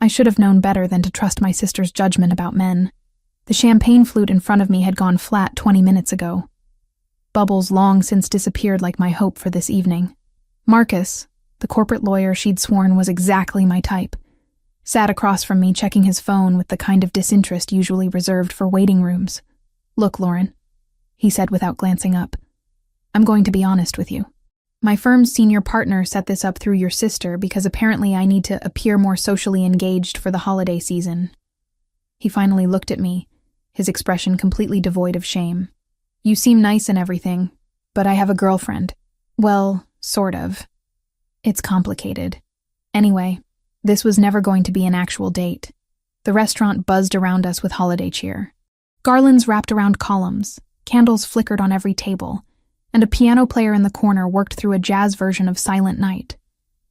I should have known better than to trust my sister's judgment about men. The champagne flute in front of me had gone flat 20 minutes ago. Bubbles long since disappeared like my hope for this evening. Marcus, the corporate lawyer she'd sworn was exactly my type, sat across from me checking his phone with the kind of disinterest usually reserved for waiting rooms. "Look, Lauren," he said without glancing up. "I'm going to be honest with you. My firm's senior partner set this up through your sister because apparently I need to appear more socially engaged for the holiday season." He finally looked at me, his expression completely devoid of shame. "You seem nice and everything, but I have a girlfriend. Well, sort of. It's complicated. Anyway, this was never going to be an actual date." The restaurant buzzed around us with holiday cheer. Garlands wrapped around columns, candles flickered on every table, and a piano player in the corner worked through a jazz version of Silent Night.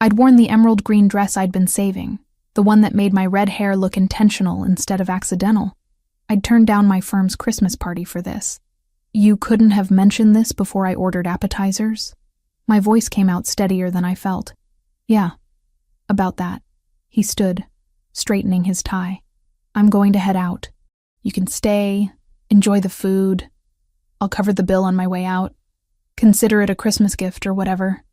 I'd worn the emerald green dress I'd been saving, the one that made my red hair look intentional instead of accidental. I'd turned down my firm's Christmas party for this. "You couldn't have mentioned this before I ordered appetizers?" My voice came out steadier than I felt. "Yeah, about that." He stood, straightening his tie. "I'm going to head out. You can stay, enjoy the food. I'll cover the bill on my way out. Consider it a Christmas gift or whatever."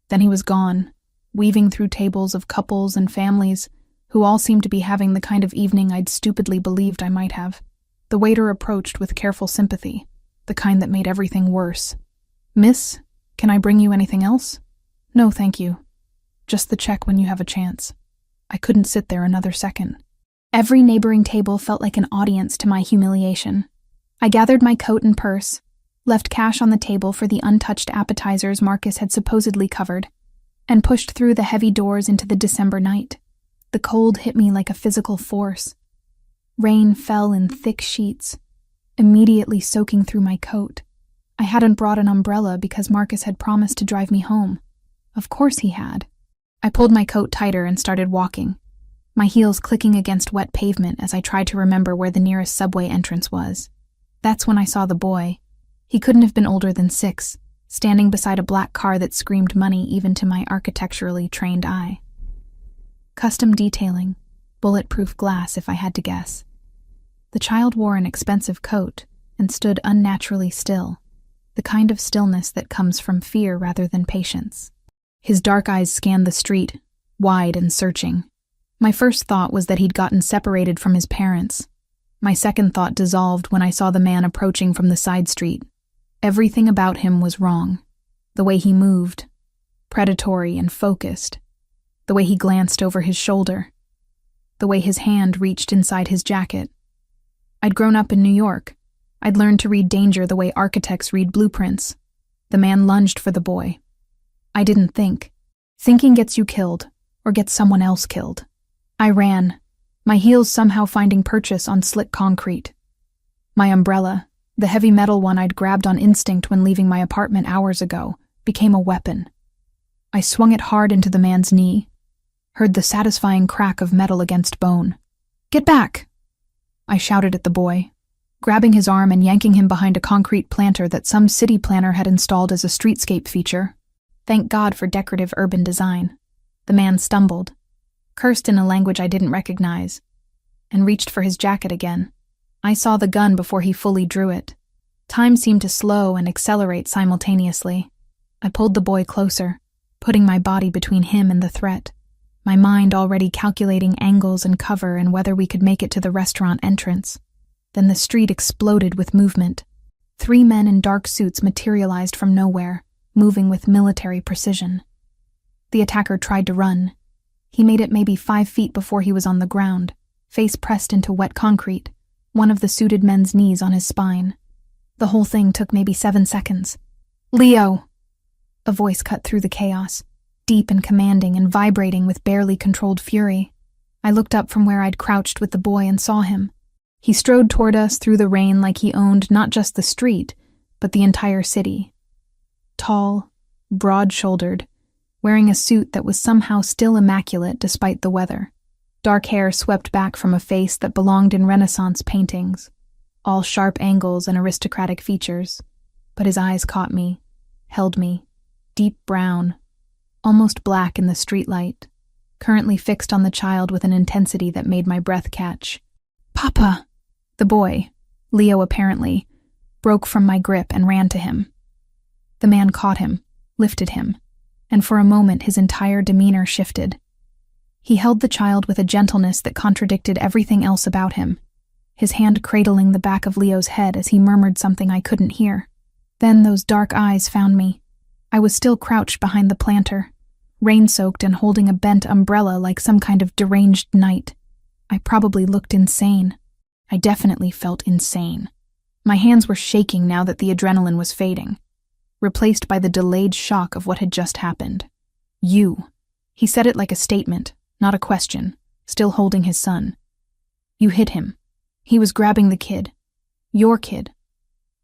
Then he was gone, weaving through tables of couples and families who all seemed to be having the kind of evening I'd stupidly believed I might have. The waiter approached with careful sympathy, the kind that made everything worse. "Miss, can I bring you anything else?" "No, thank you. Just the check when you have a chance." I couldn't sit there another second. Every neighboring table felt like an audience to my humiliation. I gathered my coat and purse, left cash on the table for the untouched appetizers Marcus had supposedly covered, and pushed through the heavy doors into the December night. The cold hit me like a physical force. Rain fell in thick sheets, immediately soaking through my coat. I hadn't brought an umbrella because Marcus had promised to drive me home. Of course he had. I pulled my coat tighter and started walking, my heels clicking against wet pavement as I tried to remember where the nearest subway entrance was. That's when I saw the boy. He couldn't have been older than 6, standing beside a black car that screamed money even to my architecturally trained eye. Custom detailing, bulletproof glass if I had to guess. The child wore an expensive coat and stood unnaturally still, the kind of stillness that comes from fear rather than patience. His dark eyes scanned the street, wide and searching. My first thought was that he'd gotten separated from his parents. My second thought dissolved when I saw the man approaching from the side street. Everything about him was wrong. The way he moved, predatory and focused. The way he glanced over his shoulder. The way his hand reached inside his jacket. I'd grown up in New York. I'd learned to read danger the way architects read blueprints. The man lunged for the boy. I didn't think. Thinking gets you killed, or gets someone else killed. I ran, my heels somehow finding purchase on slick concrete. My umbrella, the heavy metal one I'd grabbed on instinct when leaving my apartment hours ago, became a weapon. I swung it hard into the man's knee, heard the satisfying crack of metal against bone. "Get back!" I shouted at the boy, grabbing his arm and yanking him behind a concrete planter that some city planner had installed as a streetscape feature. Thank God for decorative urban design. The man stumbled, cursed in a language I didn't recognize, and reached for his jacket again. I saw the gun before he fully drew it. Time seemed to slow and accelerate simultaneously. I pulled the boy closer, putting my body between him and the threat, my mind already calculating angles and cover and whether we could make it to the restaurant entrance. Then the street exploded with movement. 3 men in dark suits materialized from nowhere, moving with military precision. The attacker tried to run. He made it maybe 5 feet before he was on the ground, face pressed into wet concrete, one of the suited men's knees on his spine. The whole thing took maybe 7 seconds. "Leo!" A voice cut through the chaos, deep and commanding and vibrating with barely controlled fury. I looked up from where I'd crouched with the boy and saw him. He strode toward us through the rain like he owned not just the street, but the entire city. Tall, broad-shouldered, wearing a suit that was somehow still immaculate despite the weather. Dark hair swept back from a face that belonged in Renaissance paintings, all sharp angles and aristocratic features. But his eyes caught me, held me, deep brown, almost black in the streetlight, currently fixed on the child with an intensity that made my breath catch. "Papa!" The boy, Leo apparently, broke from my grip and ran to him. The man caught him, lifted him, and for a moment his entire demeanor shifted. He held the child with a gentleness that contradicted everything else about him, his hand cradling the back of Leo's head as he murmured something I couldn't hear. Then those dark eyes found me. I was still crouched behind the planter, rain-soaked and holding a bent umbrella like some kind of deranged knight. I probably looked insane. I definitely felt insane. My hands were shaking now that the adrenaline was fading, replaced by the delayed shock of what had just happened. "You." He said it like a statement, not a question, still holding his son. "You hit him. He was grabbing the kid. Your kid."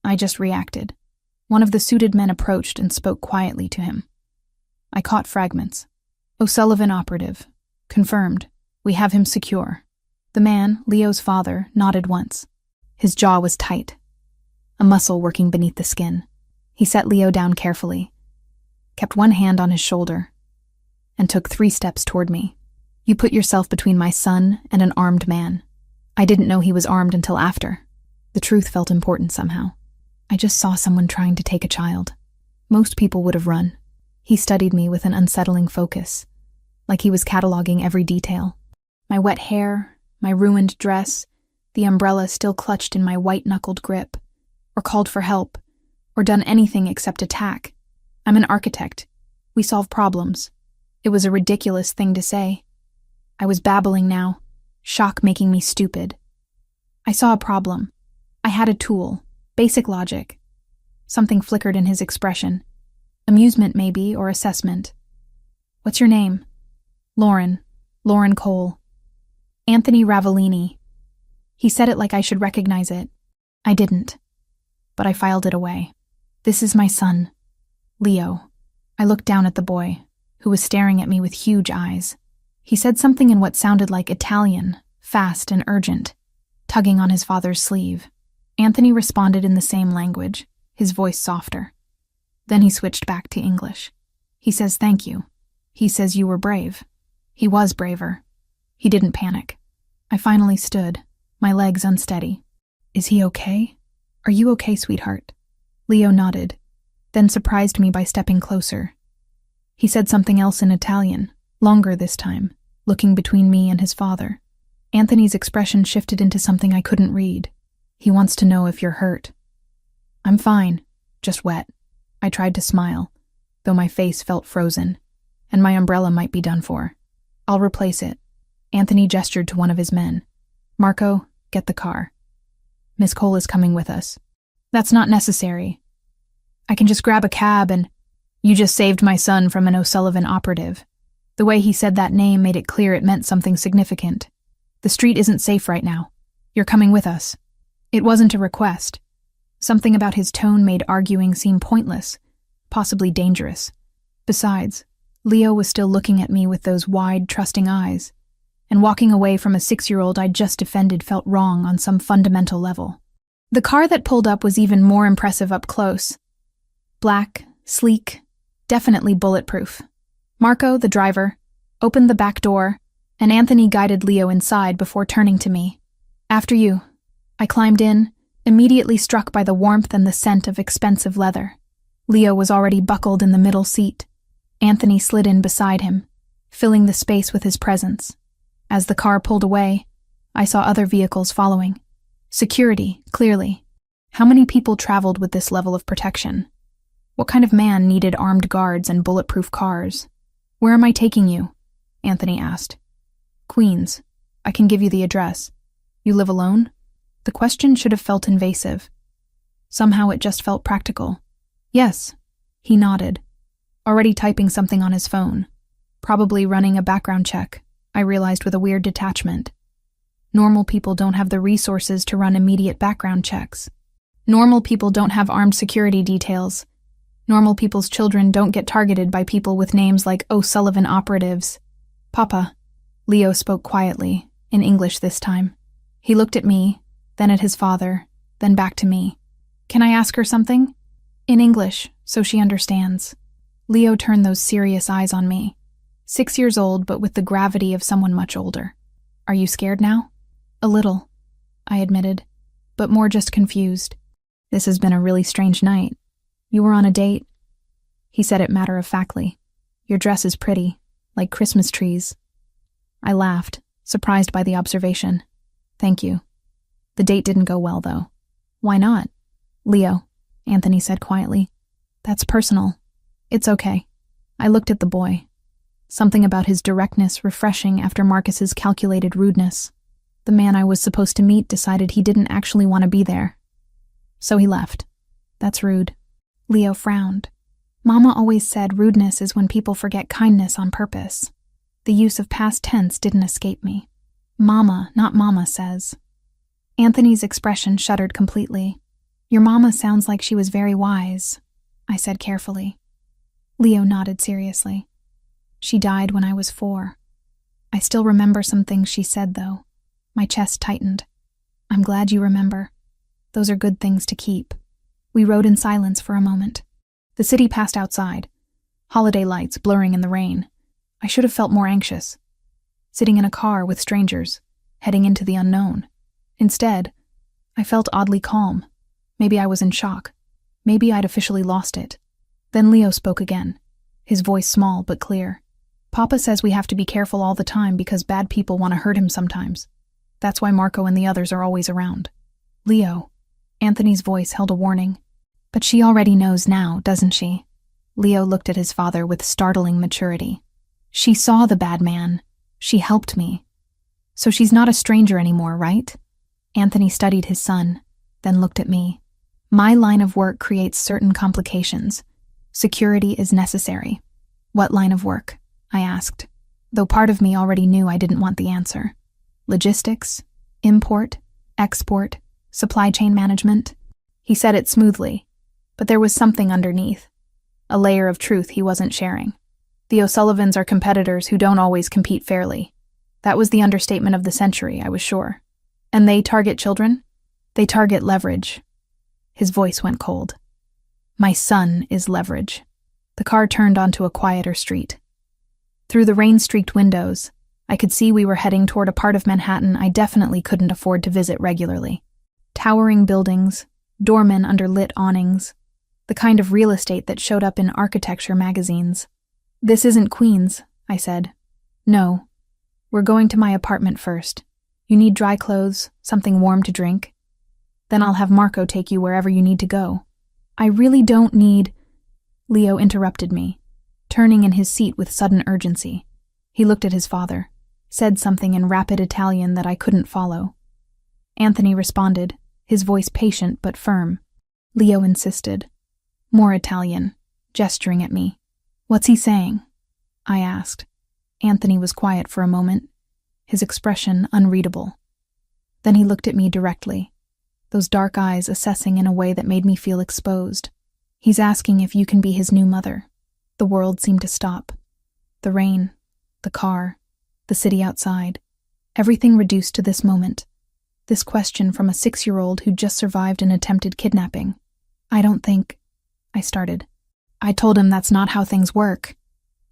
I just reacted. One of the suited men approached and spoke quietly to him. I caught fragments. "O'Sullivan operative. Confirmed. We have him secure." The man, Leo's father, nodded once. His jaw was tight, a muscle working beneath the skin. He set Leo down carefully, kept one hand on his shoulder, and took 3 steps toward me. "You put yourself between my son and an armed man. I didn't know he was armed until after." The truth felt important somehow. I just saw someone trying to take a child. Most people would have run. He studied me with an unsettling focus, like he was cataloging every detail. My wet hair, my ruined dress, the umbrella still clutched in my white-knuckled grip, or called for help, or done anything except attack. I'm an architect. We solve problems. It was a ridiculous thing to say. I was babbling now, shock making me stupid. I saw a problem. I had a tool, basic logic. Something flickered in his expression. Amusement, maybe, or assessment. "What's your name?" "Lauren. Lauren Cole." "Anthony Ravellini." He said it like I should recognize it. I didn't, but I filed it away. "This is my son, Leo." I looked down at the boy, who was staring at me with huge eyes. He said something in what sounded like Italian, fast and urgent, tugging on his father's sleeve. Anthony responded in the same language, his voice softer. Then he switched back to English. "He says thank you. He says you were brave." He was braver. He didn't panic. I finally stood, my legs unsteady. "Is he okay? Are you okay, sweetheart?" Leo nodded, then surprised me by stepping closer. He said something else in Italian, longer this time, looking between me and his father. Anthony's expression shifted into something I couldn't read. "He wants to know if you're hurt." "I'm fine, just wet." I tried to smile, though my face felt frozen, and my umbrella might be done for. "I'll replace it." Anthony gestured to one of his men. "Marco, get the car. Miss Cole is coming with us." "That's not necessary. I can just grab a cab and—" "You just saved my son from an O'Sullivan operative." The way he said that name made it clear it meant something significant. "The street isn't safe right now. You're coming with us." It wasn't a request. Something about his tone made arguing seem pointless, possibly dangerous. Besides, Leo was still looking at me with those wide, trusting eyes, and walking away from a 6-year-old I'd just defended felt wrong on some fundamental level. The car that pulled up was even more impressive up close. Black, sleek, definitely bulletproof. Marco, the driver, opened the back door, and Anthony guided Leo inside before turning to me. "After you." I climbed in, immediately struck by the warmth and the scent of expensive leather. Leo was already buckled in the middle seat. Anthony slid in beside him, filling the space with his presence. As the car pulled away, I saw other vehicles following. Security, clearly. How many people traveled with this level of protection? What kind of man needed armed guards and bulletproof cars? "Where am I taking you?" Anthony asked. "Queens. I can give you the address." "You live alone?" The question should have felt invasive. Somehow it just felt practical. "Yes." He nodded, already typing something on his phone. Probably running a background check, I realized with a weird detachment. Normal people don't have the resources to run immediate background checks. Normal people don't have armed security details. Normal people's children don't get targeted by people with names like O'Sullivan operatives. "Papa," Leo spoke quietly, in English this time. He looked at me, then at his father, then back to me. "Can I ask her something?" In English, so she understands. Leo turned those serious eyes on me. 6 years old, but with the gravity of someone much older. Are you scared now? A little, I admitted, but more just confused. This has been a really strange night. You were on a date? He said it matter-of-factly. Your dress is pretty, like Christmas trees. I laughed, surprised by the observation. Thank you. The date didn't go well, though. Why not? Leo, Anthony said quietly. That's personal. It's okay. I looked at the boy. Something about his directness refreshing after Marcus's calculated rudeness. The man I was supposed to meet decided he didn't actually want to be there. So he left. That's rude. Leo frowned. Mama always said rudeness is when people forget kindness on purpose. The use of past tense didn't escape me. Mama, not Mama, says. Anthony's expression shuddered completely. Your mama sounds like she was very wise, I said carefully. Leo nodded seriously. She died when I was 4. I still remember some things she said, though. My chest tightened. I'm glad you remember. Those are good things to keep. We rode in silence for a moment. The city passed outside, holiday lights blurring in the rain. I should have felt more anxious. Sitting in a car with strangers, heading into the unknown. Instead, I felt oddly calm. Maybe I was in shock. Maybe I'd officially lost it. Then Leo spoke again, his voice small but clear. Papa says we have to be careful all the time because bad people want to hurt him sometimes. That's why Marco and the others are always around. Leo. Anthony's voice held a warning. But she already knows now, doesn't she? Leo looked at his father with startling maturity. She saw the bad man. She helped me. So she's not a stranger anymore, right? Anthony studied his son, then looked at me. My line of work creates certain complications. Security is necessary. What line of work? I asked, though part of me already knew I didn't want the answer. Logistics? Import? Export? Supply chain management? He said it smoothly, but there was something underneath. A layer of truth he wasn't sharing. The O'Sullivans are competitors who don't always compete fairly. That was the understatement of the century, I was sure. And they target children? They target leverage. His voice went cold. My son is leverage. The car turned onto a quieter street. Through the rain-streaked windows, I could see we were heading toward a part of Manhattan I definitely couldn't afford to visit regularly. Towering buildings, doormen under lit awnings, the kind of real estate that showed up in architecture magazines. This isn't Queens, I said. No. We're going to my apartment first. You need dry clothes, something warm to drink. Then I'll have Marco take you wherever you need to go. I really don't need... Leo interrupted me, turning in his seat with sudden urgency. He looked at his father, said something in rapid Italian that I couldn't follow. Anthony responded, his voice patient but firm. Leo insisted. More Italian, gesturing at me. What's he saying? I asked. Anthony was quiet for a moment, his expression unreadable. Then he looked at me directly, those dark eyes assessing in a way that made me feel exposed. He's asking if you can be his new mother. The world seemed to stop. The rain, the car, the city outside, everything reduced to this moment. This question from a 6-year-old who'd just survived an attempted kidnapping. I don't think... I started. I told him that's not how things work,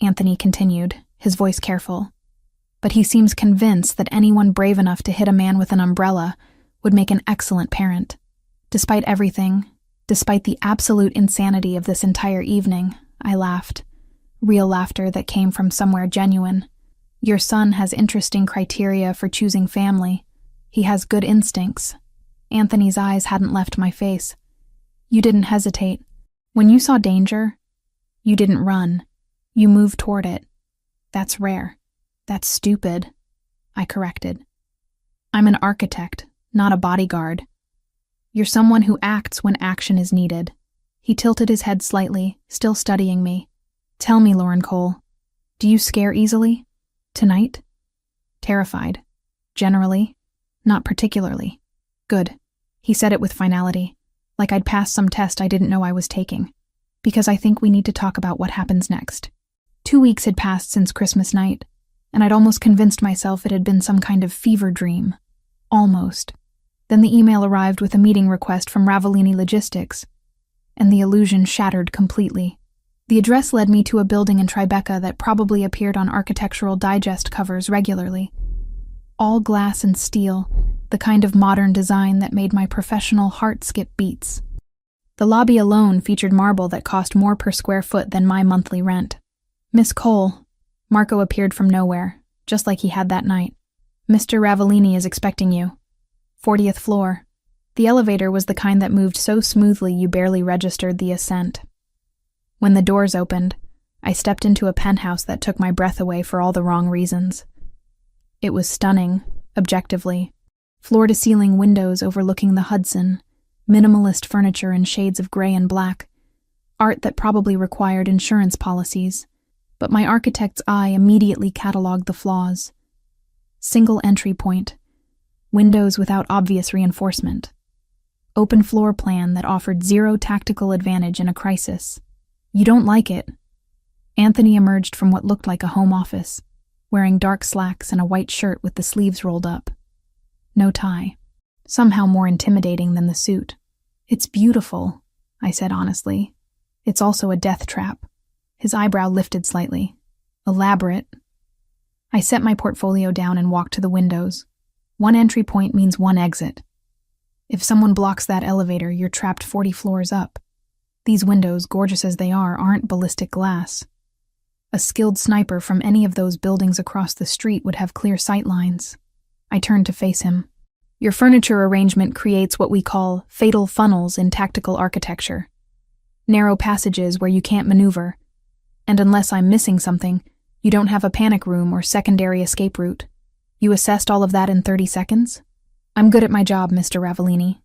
Anthony continued, his voice careful. But he seems convinced that anyone brave enough to hit a man with an umbrella would make an excellent parent. Despite everything, despite the absolute insanity of this entire evening, I laughed. Real laughter that came from somewhere genuine. Your son has interesting criteria for choosing family. He has good instincts. Anthony's eyes hadn't left my face. You didn't hesitate. When you saw danger, you didn't run. You moved toward it. That's rare. That's stupid, I corrected. I'm an architect, not a bodyguard. You're someone who acts when action is needed. He tilted his head slightly, still studying me. Tell me, Lauren Cole, do you scare easily? Tonight? Terrified. Generally? Not particularly. Good. He said it with finality, like I'd passed some test I didn't know I was taking. Because I think we need to talk about what happens next. 2 weeks had passed since Christmas night, and I'd almost convinced myself it had been some kind of fever dream. Almost. Then the email arrived with a meeting request from Ravellini Logistics, and the illusion shattered completely. The address led me to a building in Tribeca that probably appeared on Architectural Digest covers regularly. All glass and steel, the kind of modern design that made my professional heart skip beats. The lobby alone featured marble that cost more per square foot than my monthly rent. "Miss Cole," Marco appeared from nowhere, just like he had that night. "Mr. Ravellini is expecting you. 40th floor." The elevator was the kind that moved so smoothly you barely registered the ascent. When the doors opened, I stepped into a penthouse that took my breath away for all the wrong reasons. It was stunning, objectively. Floor-to-ceiling windows overlooking the Hudson, minimalist furniture in shades of gray and black, art that probably required insurance policies, but my architect's eye immediately cataloged the flaws. Single entry point, windows without obvious reinforcement, open floor plan that offered zero tactical advantage in a crisis. "You don't like it." Anthony emerged from what looked like a home office, wearing dark slacks and a white shirt with the sleeves rolled up. No tie. Somehow more intimidating than the suit. "It's beautiful," I said honestly. "It's also a death trap." His eyebrow lifted slightly. "Elaborate." I set my portfolio down and walked to the windows. One entry point means one exit. If someone blocks that elevator, you're trapped 40 floors up. These windows, gorgeous as they are, aren't ballistic glass. A skilled sniper from any of those buildings across the street would have clear sight lines. I turned to face him. "Your furniture arrangement creates what we call fatal funnels in tactical architecture. Narrow passages where you can't maneuver. And unless I'm missing something, you don't have a panic room or secondary escape route. You assessed all of that in 30 seconds? I'm good at my job, Mr. Ravellini."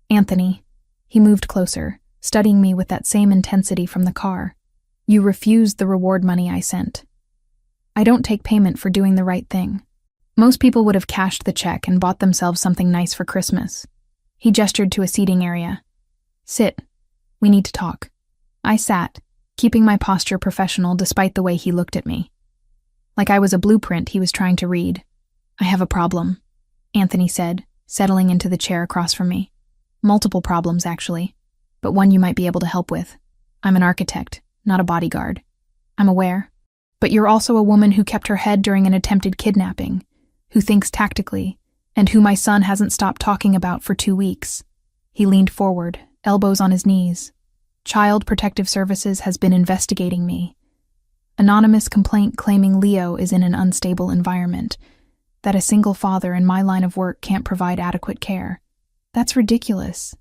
"Anthony." He moved closer, studying me with that same intensity from the car. "You refused the reward money I sent. I don't take payment for doing the right thing. Most people would have cashed the check and bought themselves something nice for Christmas." He gestured to a seating area. "Sit. We need to talk." I sat, keeping my posture professional despite the way he looked at me. Like I was a blueprint he was trying to read. "I have a problem," Anthony said, settling into the chair across from me. "Multiple problems, actually, but one you might be able to help with. I'm an architect, not a bodyguard." "I'm aware. But you're also a woman who kept her head during an attempted kidnapping, who thinks tactically, and who my son hasn't stopped talking about for 2 weeks. He leaned forward, elbows on his knees. "Child Protective Services has been investigating me. Anonymous complaint claiming Leo is in an unstable environment, that a single father in my line of work can't provide adequate care. That's ridiculous.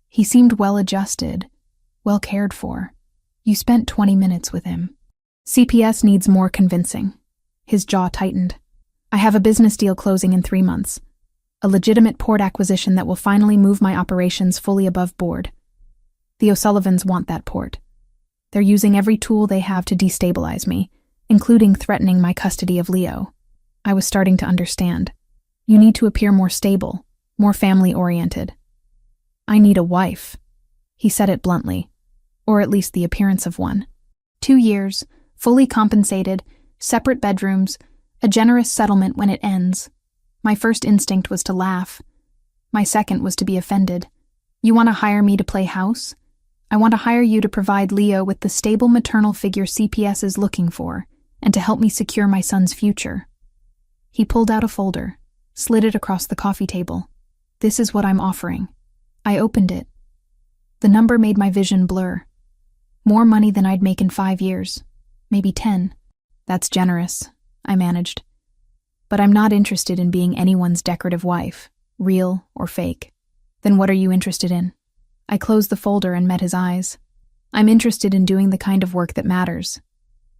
He seemed well-adjusted, well cared for. You spent 20 minutes with him." "CPS needs more convincing." His jaw tightened. "I have a business deal closing in 3 months. A legitimate port acquisition that will finally move my operations fully above board. The O'Sullivans want that port. They're using every tool they have to destabilize me, including threatening my custody of Leo." I was starting to understand. "You need to appear more stable, more family-oriented." "I need a wife." He said it bluntly, or at least the appearance of one. 2 years, fully compensated, separate bedrooms, a generous settlement when it ends. My first instinct was to laugh. My second was to be offended. "You want to hire me to play house? I want to hire you to provide Leo with the stable maternal figure CPS is looking for, and to help me secure my son's future." He pulled out a folder, slid it across the coffee table. "This is what I'm offering." I opened it. The number made my vision blur. More money than I'd make in 5 years. Maybe 10. "That's generous," I managed. "But I'm not interested in being anyone's decorative wife, real or fake." "Then what are you interested in?" I closed the folder and met his eyes. "I'm interested in doing the kind of work that matters.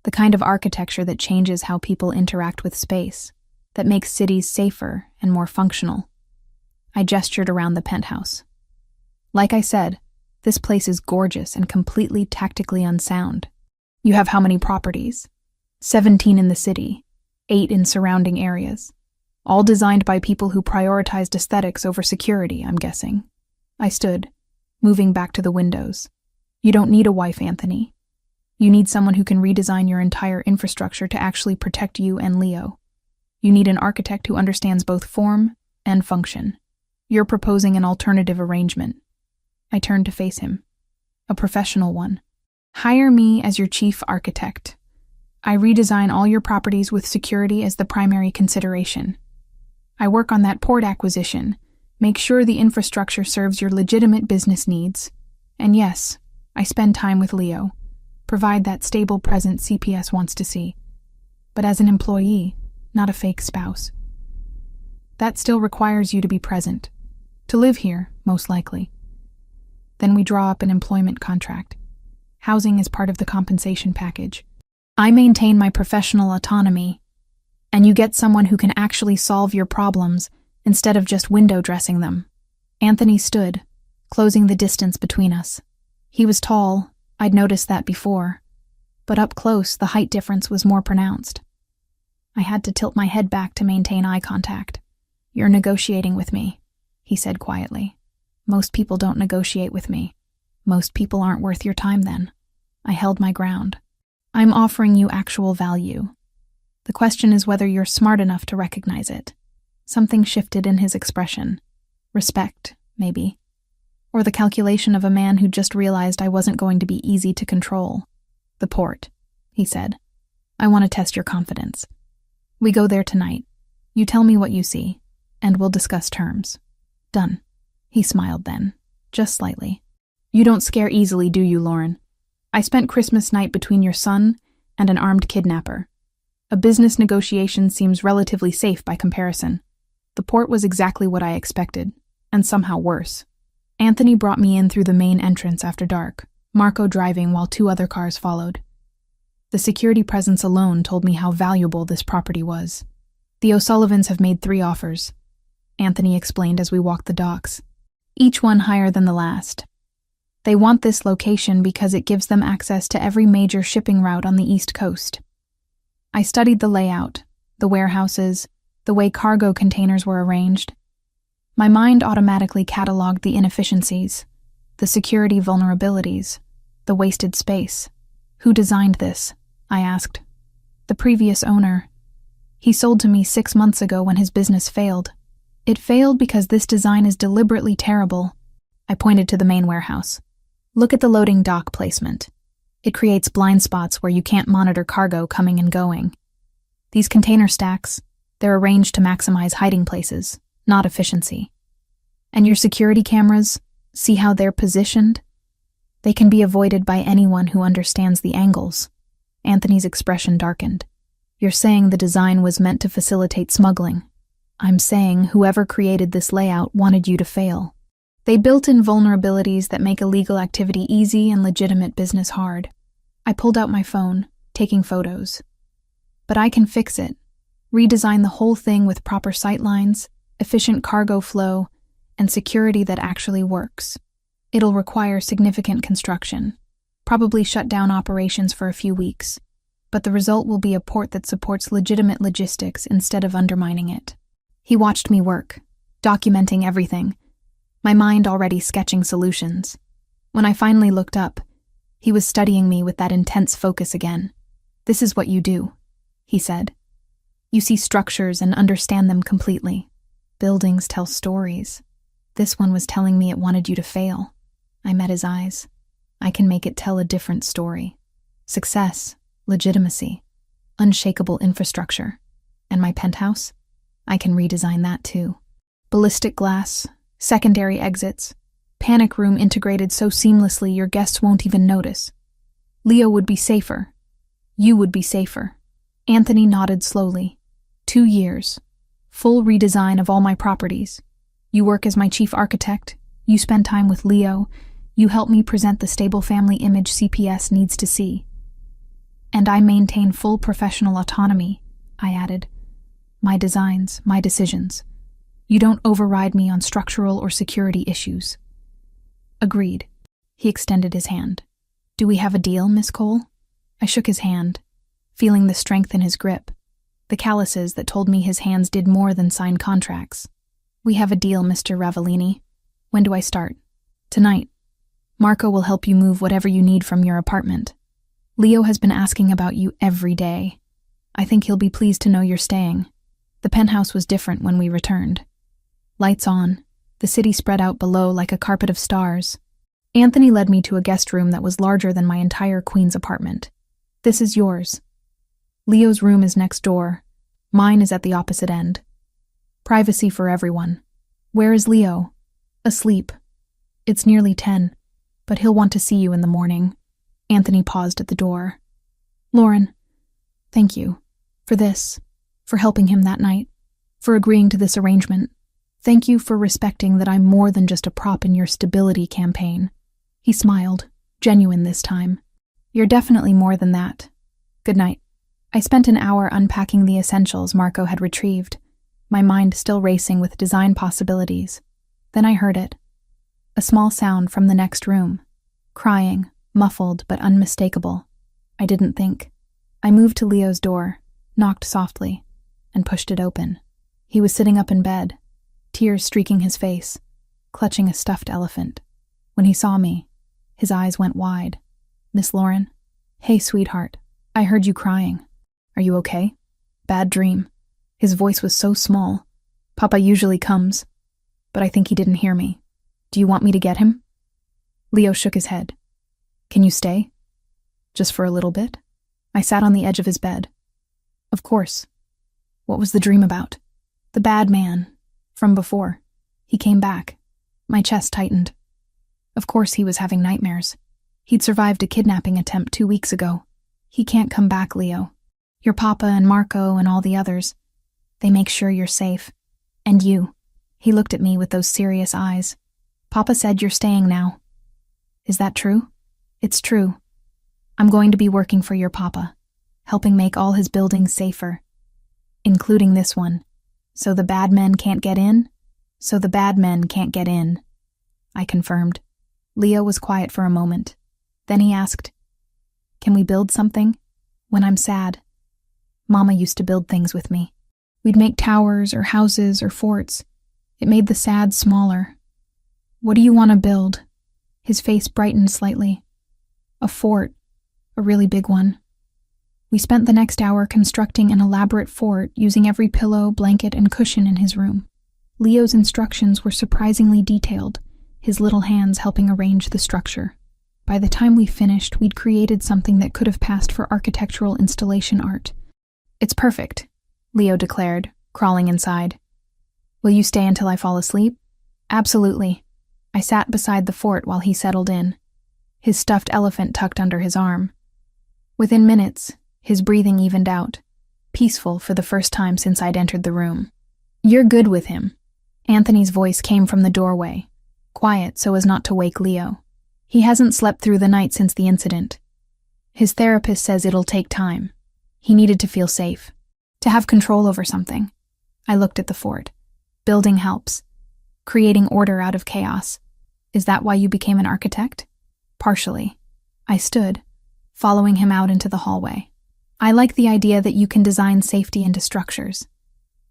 The kind of architecture that changes how people interact with space, that makes cities safer and more functional." I gestured around the penthouse. "Like I said, this place is gorgeous and completely tactically unsound. You have how many properties?" 17 in the city, 8 in surrounding areas. All designed by people who prioritized aesthetics over security, I'm guessing. I stood, moving back to the windows. "You don't need a wife, Anthony. You need someone who can redesign your entire infrastructure to actually protect you and Leo. You need an architect who understands both form and function. You're proposing an alternative arrangement." I turned to face him. "A professional one." Hire me as your chief architect. I redesign all your properties with security as the primary consideration. I work on that port acquisition, make sure the infrastructure serves your legitimate business needs. And yes, I spend time with Leo, provide that stable presence CPS wants to see. But as an employee, not a fake spouse. That still requires you to be present, to live here, most likely. Then we draw up an employment contract. Housing is part of the compensation package. I maintain my professional autonomy, and you get someone who can actually solve your problems instead of just window dressing them. Anthony stood, closing the distance between us. He was tall, I'd noticed that before, but up close the height difference was more pronounced. I had to tilt my head back to maintain eye contact. You're negotiating with me, he said quietly. Most people don't negotiate with me. Most people aren't worth your time then. I held my ground. I'm offering you actual value. The question is whether you're smart enough to recognize it. Something shifted in his expression. Respect, maybe. Or the calculation of a man who just realized I wasn't going to be easy to control. The port, he said. I want to test your confidence. We go there tonight. You tell me what you see, and we'll discuss terms. Done. He smiled then, just slightly. You don't scare easily, do you, Lauren? I spent Christmas night between your son and an armed kidnapper. A business negotiation seems relatively safe by comparison. The port was exactly what I expected, and somehow worse. Anthony brought me in through the main entrance after dark, Marco driving while 2 other cars followed. The security presence alone told me how valuable this property was. The O'Sullivans have made 3 offers, Anthony explained as we walked the docks. Each one higher than the last. They want this location because it gives them access to every major shipping route on the East Coast. I studied the layout, the warehouses, the way cargo containers were arranged. My mind automatically cataloged the inefficiencies, the security vulnerabilities, the wasted space. Who designed this? I asked. The previous owner. He sold to me 6 months ago when his business failed. It failed because this design is deliberately terrible. I pointed to the main warehouse. Look at the loading dock placement. It creates blind spots where you can't monitor cargo coming and going. These container stacks, they're arranged to maximize hiding places, not efficiency. And your security cameras, see how they're positioned? They can be avoided by anyone who understands the angles. Anthony's expression darkened. You're saying the design was meant to facilitate smuggling. I'm saying whoever created this layout wanted you to fail. They built in vulnerabilities that make illegal activity easy and legitimate business hard. I pulled out my phone, taking photos. But I can fix it. Redesign the whole thing with proper sightlines, efficient cargo flow, and security that actually works. It'll require significant construction, probably shut down operations for a few weeks, but the result will be a port that supports legitimate logistics instead of undermining it. He watched me work, documenting everything, my mind already sketching solutions. When I finally looked up, he was studying me with that intense focus again. This is what you do, he said. You see structures and understand them completely. Buildings tell stories. This one was telling me it wanted you to fail. I met his eyes. I can make it tell a different story. Success, legitimacy, unshakable infrastructure. And my penthouse? I can redesign that too. Ballistic glass, secondary exits, panic room integrated so seamlessly your guests won't even notice. Leo would be safer. You would be safer. Anthony nodded slowly. 2 years. Full redesign of all my properties. You work as my chief architect. You spend time with Leo. You help me present the stable family image CPS needs to see. And I maintain full professional autonomy, I added. My designs, my decisions. You don't override me on structural or security issues. Agreed. He extended his hand. Do we have a deal, Miss Cole? I shook his hand, feeling the strength in his grip, the calluses that told me his hands did more than sign contracts. We have a deal, Mr. Ravellini. When do I start? Tonight. Marco will help you move whatever you need from your apartment. Leo has been asking about you every day. I think he'll be pleased to know you're staying. The penthouse was different when we returned. Lights on, the city spread out below like a carpet of stars. Anthony led me to a guest room that was larger than my entire queen's apartment. This is yours. Leo's room is next door. Mine is at the opposite end. Privacy for everyone. Where is Leo? Asleep. It's nearly 10, but he'll want to see you in the morning. Anthony paused at the door. Lauren, thank you. For this. For helping him that night. For agreeing to this arrangement. Thank you for respecting that I'm more than just a prop in your stability campaign. He smiled, genuine this time. You're definitely more than that. Good night. I spent an hour unpacking the essentials Marco had retrieved, my mind still racing with design possibilities. Then I heard it. A small sound from the next room. Crying, muffled but unmistakable. I didn't think. I moved to Leo's door, knocked softly, and pushed it open. He was sitting up in bed, tears streaking his face, clutching a stuffed elephant. When he saw me, his eyes went wide. Miss Lauren? Hey, sweetheart. I heard you crying. Are you okay? Bad dream. His voice was so small. Papa usually comes, but I think he didn't hear me. Do you want me to get him? Leo shook his head. Can you stay? Just for a little bit? I sat on the edge of his bed. Of course. What was the dream about? The bad man. From before. He came back. My chest tightened. Of course he was having nightmares. He'd survived a kidnapping attempt 2 weeks ago. He can't come back, Leo. Your papa and Marco and all the others. They make sure you're safe. And you. He looked at me with those serious eyes. Papa said you're staying now. Is that true? It's true. I'm going to be working for your papa, helping make all his buildings safer. Including this one. So the bad men can't get in? So the bad men can't get in. I confirmed. Leo was quiet for a moment. Then he asked, Can we build something? When I'm sad. Mama used to build things with me. We'd make towers or houses or forts. It made the sad smaller. What do you want to build? His face brightened slightly. A fort. A really big one. We spent the next hour constructing an elaborate fort using every pillow, blanket, and cushion in his room. Leo's instructions were surprisingly detailed, his little hands helping arrange the structure. By the time we finished, we'd created something that could have passed for architectural installation art. It's perfect, Leo declared, crawling inside. Will you stay until I fall asleep? Absolutely. I sat beside the fort while he settled in, his stuffed elephant tucked under his arm. Within minutes, his breathing evened out, peaceful for the first time since I'd entered the room. You're good with him. Anthony's voice came from the doorway, quiet so as not to wake Leo. He hasn't slept through the night since the incident. His therapist says it'll take time. He needed to feel safe, to have control over something. I looked at the fort. Building helps. Creating order out of chaos. Is that why you became an architect? Partially. I stood, following him out into the hallway. I like the idea that you can design safety into structures,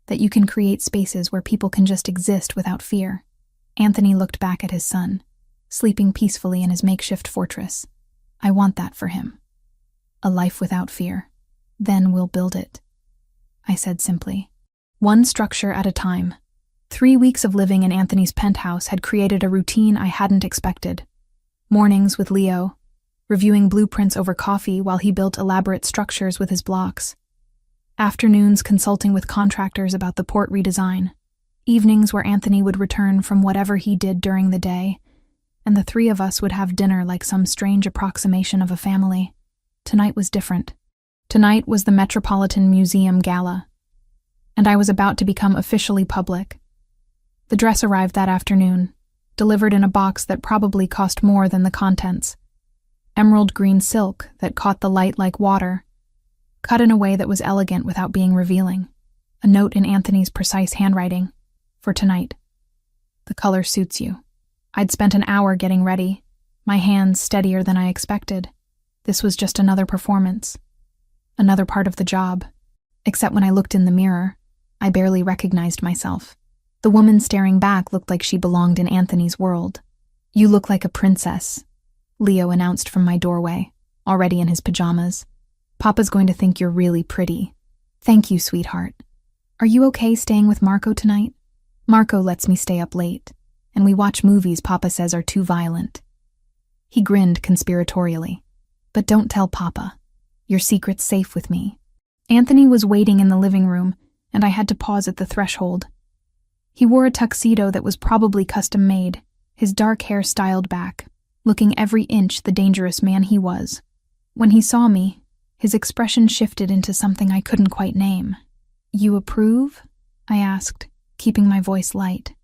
that you can create spaces where people can just exist without fear. Anthony looked back at his son, sleeping peacefully in his makeshift fortress. I want that for him. A life without fear. Then we'll build it. I said simply. One structure at a time. 3 weeks of living in Anthony's penthouse had created a routine I hadn't expected. Mornings with Leo, reviewing blueprints over coffee while he built elaborate structures with his blocks. Afternoons consulting with contractors about the port redesign. Evenings where Anthony would return from whatever he did during the day, and the three of us would have dinner like some strange approximation of a family. Tonight was different. Tonight was the Metropolitan Museum Gala, and I was about to become officially public. The dress arrived that afternoon, delivered in a box that probably cost more than the contents. Emerald green silk that caught the light like water, cut in a way that was elegant without being revealing. A note in Anthony's precise handwriting. For tonight. The color suits you. I'd spent an hour getting ready, my hands steadier than I expected. This was just another performance. Another part of the job. Except when I looked in the mirror, I barely recognized myself. The woman staring back looked like she belonged in Anthony's world. You look like a princess, Leo announced from my doorway, already in his pajamas. Papa's going to think you're really pretty. Thank you, sweetheart. Are you okay staying with Marco tonight? Marco lets me stay up late, and we watch movies Papa says are too violent. He grinned conspiratorially. But don't tell Papa. Your secret's safe with me. Anthony was waiting in the living room, and I had to pause at the threshold. He wore a tuxedo that was probably custom-made, his dark hair styled back, looking every inch the dangerous man he was. When he saw me, his expression shifted into something I couldn't quite name. You approve? I asked, keeping my voice light.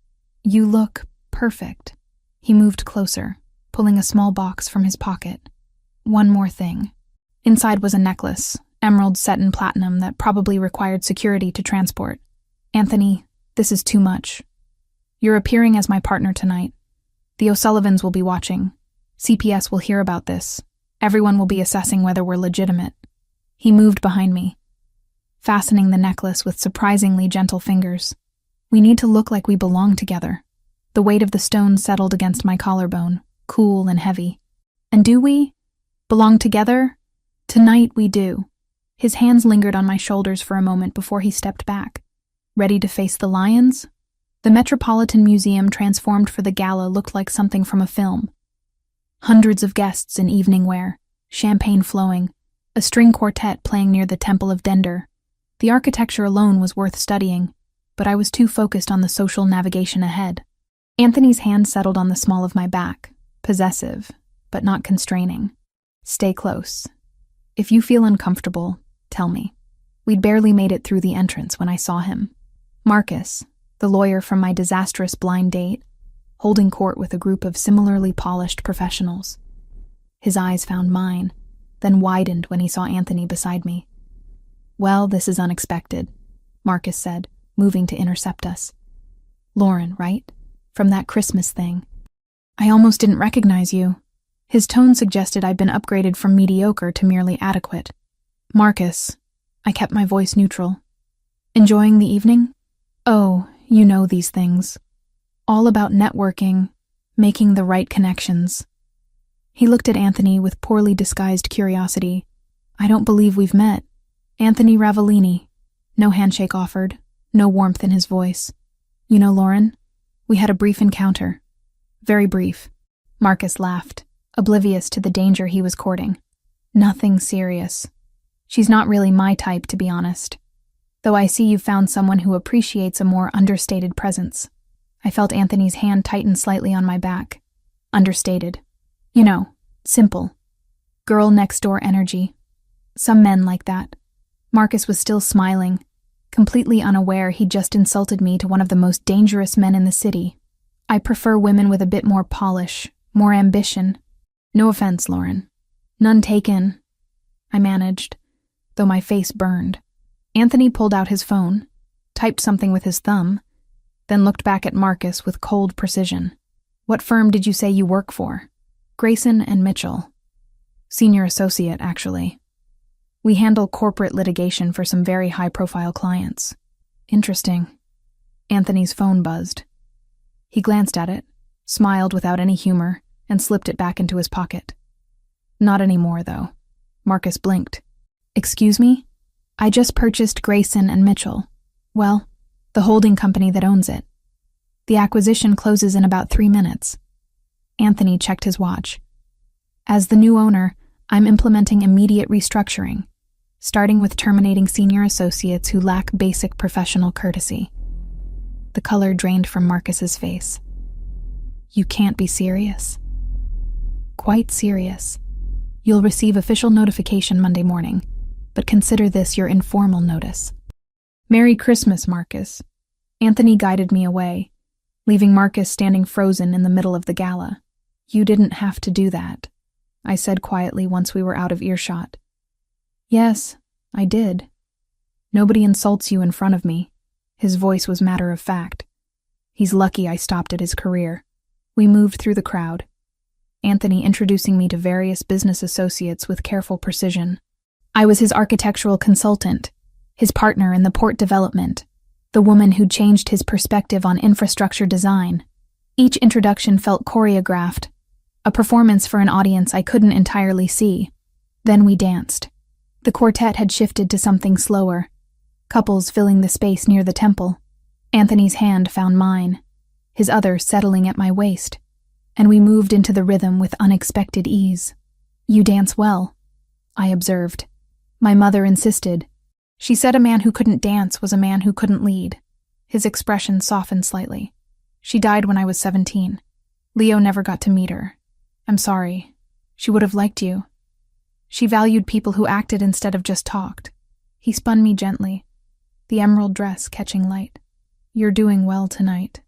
You look perfect. He moved closer, pulling a small box from his pocket. One more thing. Inside was a necklace, emerald set in platinum that probably required security to transport. Anthony, this is too much. You're appearing as my partner tonight. The O'Sullivans will be watching. CPS will hear about this. Everyone will be assessing whether we're legitimate. He moved behind me, fastening the necklace with surprisingly gentle fingers. We need to look like we belong together. The weight of the stone settled against my collarbone, cool and heavy. And do we? Belong together? Tonight we do. His hands lingered on my shoulders for a moment before he stepped back. Ready to face the lions? The Metropolitan Museum transformed for the gala looked like something from a film. Hundreds of guests in evening wear, champagne flowing, a string quartet playing near the Temple of Dender. The architecture alone was worth studying, but I was too focused on the social navigation ahead. Anthony's hand settled on the small of my back, possessive, but not constraining. Stay close. If you feel uncomfortable, tell me. We'd barely made it through the entrance when I saw him. Marcus, the lawyer from my disastrous blind date, holding court with a group of similarly polished professionals. His eyes found mine, then widened when he saw Anthony beside me. Well, this is unexpected, Marcus said, moving to intercept us. Lauren, right? From that Christmas thing. I almost didn't recognize you. His tone suggested I'd been upgraded from mediocre to merely adequate. Marcus, I kept my voice neutral. Enjoying the evening? Oh, you know these things. All about networking, making the right connections. He looked at Anthony with poorly disguised curiosity. I don't believe we've met. Anthony Ravellini. No handshake offered, no warmth in his voice. You know, Lauren, we had a brief encounter. Very brief. Marcus laughed, oblivious to the danger he was courting. Nothing serious. She's not really my type, to be honest. Though I see you've found someone who appreciates a more understated presence. I felt Anthony's hand tighten slightly on my back. Understated. You know, simple. Girl next door energy. Some men like that. Marcus was still smiling, completely unaware he'd just insulted me to one of the most dangerous men in the city. I prefer women with a bit more polish, more ambition. No offense, Lauren. None taken. I managed, though my face burned. Anthony pulled out his phone, typed something with his thumb, then looked back at Marcus with cold precision. What firm did you say you work for? Grayson and Mitchell. Senior associate, actually. We handle corporate litigation for some very high-profile clients. Interesting. Anthony's phone buzzed. He glanced at it, smiled without any humor, and slipped it back into his pocket. Not anymore, though. Marcus blinked. Excuse me? I just purchased Grayson and Mitchell. Well, the holding company that owns it. The acquisition closes in about 3 minutes. Anthony checked his watch. As the new owner, I'm implementing immediate restructuring, starting with terminating senior associates who lack basic professional courtesy. The color drained from Marcus's face. You can't be serious. Quite serious. You'll receive official notification Monday morning, but consider this your informal notice. Merry Christmas, Marcus. Anthony guided me away, leaving Marcus standing frozen in the middle of the gala. You didn't have to do that, I said quietly once we were out of earshot. Yes, I did. Nobody insults you in front of me. His voice was matter of fact. He's lucky I stopped at his career. We moved through the crowd, Anthony introducing me to various business associates with careful precision. I was his architectural consultant, his partner in the port development, the woman who'd changed his perspective on infrastructure design. Each introduction felt choreographed, a performance for an audience I couldn't entirely see. Then we danced. The quartet had shifted to something slower, couples filling the space near the temple. Anthony's hand found mine, his other settling at my waist. and we moved into the rhythm with unexpected ease. "You dance well," I observed. My mother insisted. She said a man who couldn't dance was a man who couldn't lead. His expression softened slightly. "She died when I was 17. Leo never got to meet her. I'm sorry. She would have liked you. She valued people who acted instead of just talked." He spun me gently, the emerald dress catching light. "You're doing well tonight.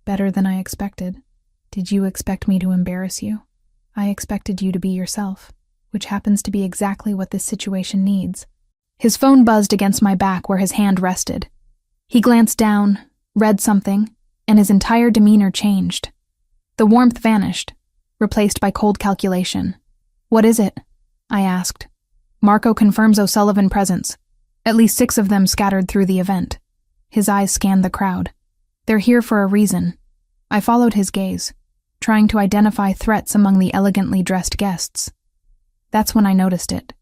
Better than I expected. Did you expect me to embarrass you? I expected you to be yourself, which happens to be exactly what this situation needs." His phone buzzed against my back where his hand rested. He glanced down, read something, and his entire demeanor changed. The warmth vanished, replaced by cold calculation. "What is it?" I asked. "Marco confirms O'Sullivan presence. At least 6 of them scattered through the event." His eyes scanned the crowd. "They're here for a reason." I followed his gaze, trying to identify threats among the elegantly dressed guests. That's when I noticed it.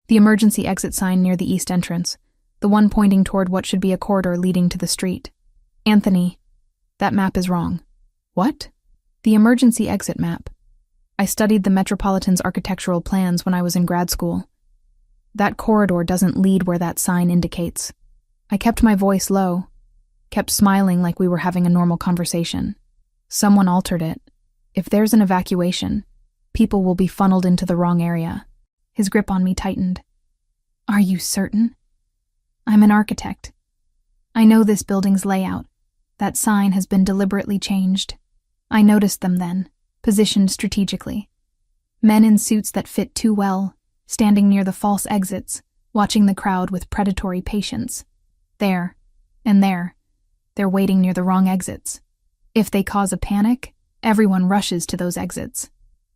The emergency exit sign near the east entrance, the one pointing toward what should be a corridor leading to the street. "Anthony, that map is wrong." "What?" "The emergency exit map. I studied the Metropolitan's architectural plans when I was in grad school. That corridor doesn't lead where that sign indicates." I kept my voice low, kept smiling like we were having a normal conversation. "Someone altered it. If there's an evacuation, people will be funneled into the wrong area." His grip on me tightened. "Are you certain?" "I'm an architect. I know this building's layout. That sign has been deliberately changed. I noticed them then, positioned strategically. Men in suits that fit too well, standing near the false exits, watching the crowd with predatory patience. There, and there, they're waiting near the wrong exits. If they cause a panic, everyone rushes to those exits."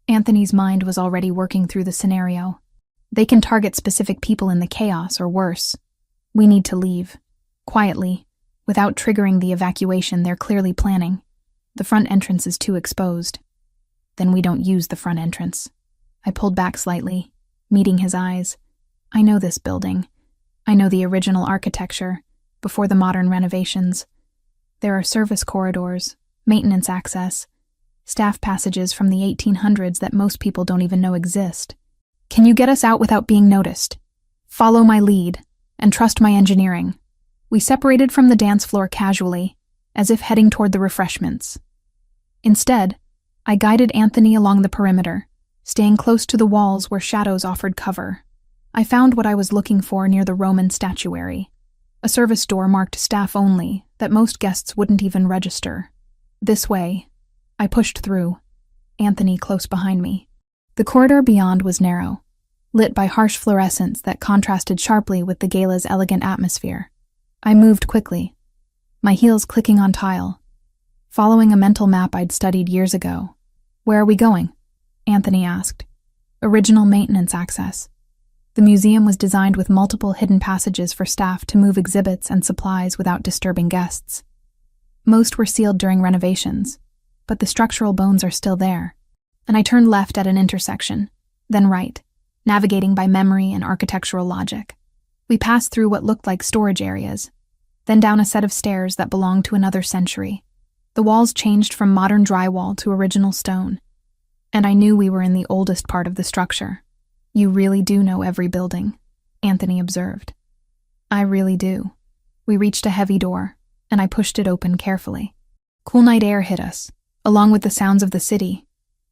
Anthony's mind was already working through the scenario. "They can target specific people in the chaos, or worse. We need to leave. Quietly, without triggering the evacuation they're clearly planning. The front entrance is too exposed." "Then we don't use the front entrance." I pulled back slightly, meeting his eyes. "I know this building. I know the original architecture, before the modern renovations. There are service corridors, maintenance access, staff passages from the 1800s that most people don't even know exist. Can you get us out without being noticed? Follow my lead, and trust my engineering." We separated from the dance floor casually, as if heading toward the refreshments. Instead, I guided Anthony along the perimeter, staying close to the walls where shadows offered cover. I found what I was looking for near the Roman statuary, a service door marked staff only that most guests wouldn't even register. "This way." I pushed through, Anthony close behind me. The corridor beyond was narrow, lit by harsh fluorescents that contrasted sharply with the gala's elegant atmosphere. I moved quickly, my heels clicking on tile, following a mental map I'd studied years ago. "Where are we going?" Anthony asked. "Original maintenance access." The museum was designed with multiple hidden passages for staff to move exhibits and supplies without disturbing guests. Most were sealed during renovations, but the structural bones are still there. And I turned left at an intersection, then right, navigating by memory and architectural logic. We passed through what looked like storage areas, then down a set of stairs that belonged to another century. The walls changed from modern drywall to original stone, and I knew we were in the oldest part of the structure. "You really do know every building," Anthony observed. "I really do." We reached a heavy door, and I pushed it open carefully. Cool night air hit us, along with the sounds of the city.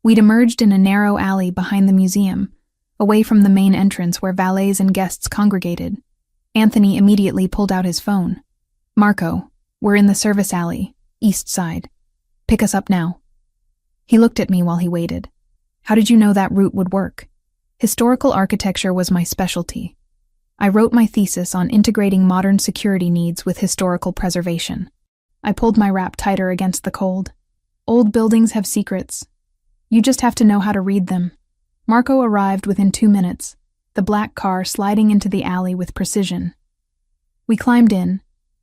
We'd emerged in a narrow alley behind the museum, away from the main entrance where valets and guests congregated. Anthony immediately pulled out his phone. "Marco, we're in the service alley, east side. Pick us up now." He looked at me while he waited. "How did you know that route would work?" Historical architecture was my specialty. I wrote my thesis on integrating modern security needs with historical preservation. I pulled my wrap tighter against the cold. "Old buildings have secrets. You just have to know how to read them." Marco arrived within 2 minutes, the black car sliding into the alley with precision. We climbed in,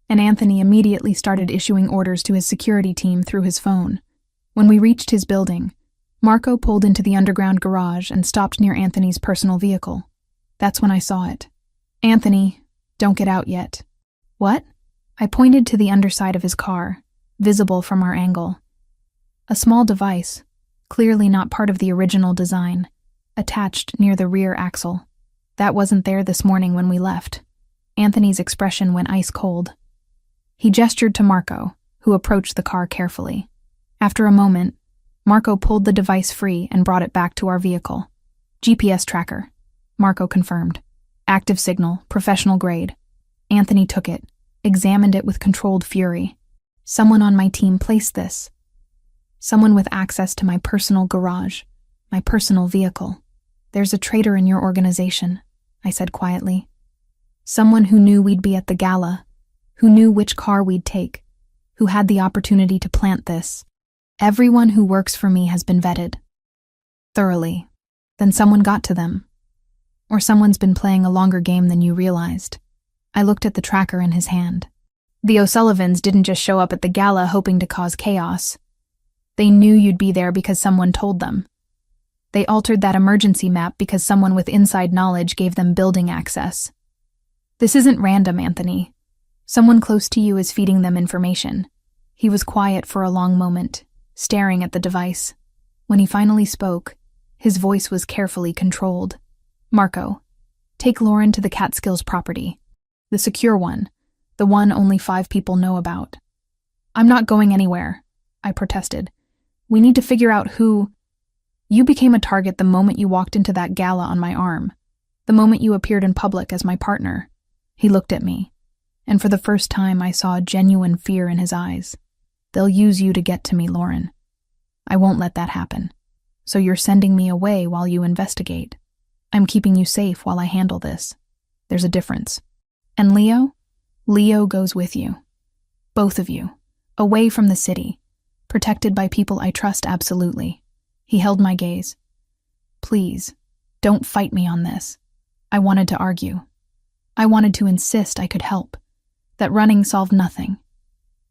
and Anthony immediately started issuing orders to his security team through his phone. When we reached his building, Marco pulled into the underground garage and stopped near Anthony's personal vehicle. That's when I saw it. "Anthony, don't get out yet." "What?" I pointed to the underside of his car, visible from our angle. A small device, clearly not part of the original design, attached near the rear axle. That wasn't there this morning when we left. Anthony's expression went ice cold. He gestured to Marco, who approached the car carefully. After a moment, Marco pulled the device free and brought it back to our vehicle. GPS tracker, Marco confirmed. Active signal, professional grade. Anthony took it, examined it with controlled fury. Someone on my team placed this. Someone with access to my personal garage, my personal vehicle. There's a traitor in your organization, I said quietly. Someone who knew we'd be at the gala, who knew which car we'd take, who had the opportunity to plant this. Everyone who works for me has been vetted. Thoroughly. Then someone got to them. Or someone's been playing a longer game than you realized. I looked at the tracker in his hand. The O'Sullivans didn't just show up at the gala hoping to cause chaos. They knew you'd be there because someone told them. They altered that emergency map because someone with inside knowledge gave them building access. This isn't random, Anthony. Someone close to you is feeding them information. He was quiet for a long moment, staring at the device. When he finally spoke, his voice was carefully controlled. Marco, take Lauren to the Catskills property. The secure one, the one only 5 people know about. I'm not going anywhere, I protested. We need to figure out who... You became a target the moment you walked into that gala on my arm, the moment you appeared in public as my partner. He looked at me, and for the first time I saw genuine fear in his eyes. They'll use you to get to me, Lauren. I won't let that happen. So you're sending me away while you investigate. I'm keeping you safe while I handle this. There's a difference. And Leo? Leo goes with you. Both of you. Away from the city. Protected by people I trust absolutely. He held my gaze. Please, don't fight me on this. I wanted to argue. I wanted to insist I could help. That running solved nothing.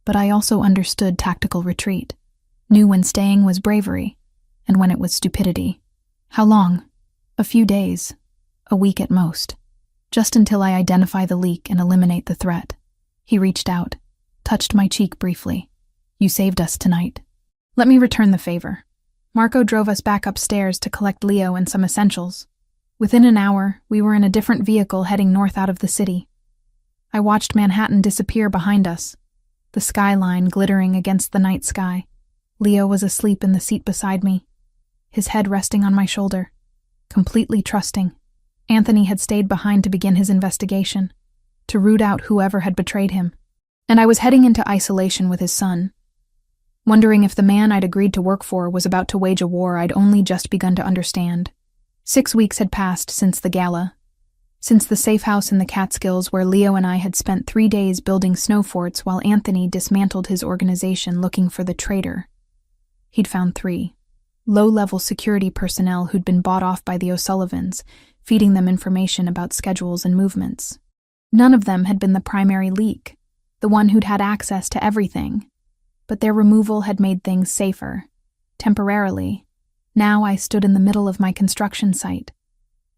But I also understood tactical retreat. Knew when staying was bravery, and when it was stupidity. How long? A few days. A week at most. Just until I identify the leak and eliminate the threat. He reached out, touched my cheek briefly. You saved us tonight. Let me return the favor. Marco drove us back upstairs to collect Leo and some essentials. Within an hour, we were in a different vehicle heading north out of the city. I watched Manhattan disappear behind us, the skyline glittering against the night sky. Leo was asleep in the seat beside me, his head resting on my shoulder, completely trusting. Anthony had stayed behind to begin his investigation, to root out whoever had betrayed him. And I was heading into isolation with his son, wondering if the man I'd agreed to work for was about to wage a war I'd only just begun to understand. 6 weeks had passed since the gala, since the safe house in the Catskills where Leo and I had spent 3 days building snow forts while Anthony dismantled his organization looking for the traitor. He'd found 3 low-level security personnel who'd been bought off by the O'Sullivans, feeding them information about schedules and movements. None of them had been the primary leak, the one who'd had access to everything. But their removal had made things safer. Temporarily. Now I stood in the middle of my construction site.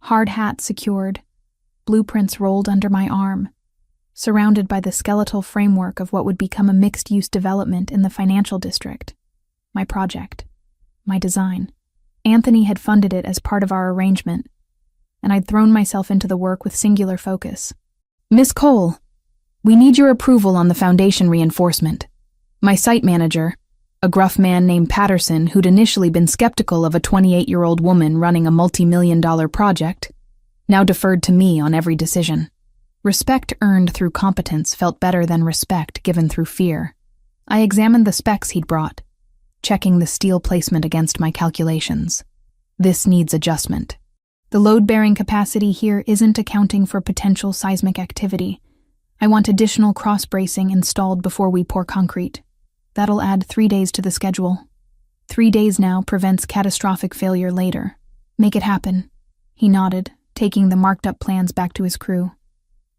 Hard hat secured. Blueprints rolled under my arm. Surrounded by the skeletal framework of what would become a mixed-use development in the financial district. My project. My design. Anthony had funded it as part of our arrangement, and I'd thrown myself into the work with singular focus. Miss Cole, we need your approval on the foundation reinforcement. My site manager, a gruff man named Patterson who'd initially been skeptical of a 28-year-old woman running a multi-million-dollar project, now deferred to me on every decision. Respect earned through competence felt better than respect given through fear. I examined the specs he'd brought, checking the steel placement against my calculations. This needs adjustment. The load-bearing capacity here isn't accounting for potential seismic activity. I want additional cross-bracing installed before we pour concrete. That'll add 3 days to the schedule. 3 days now prevents catastrophic failure later. Make it happen. He nodded, taking the marked-up plans back to his crew.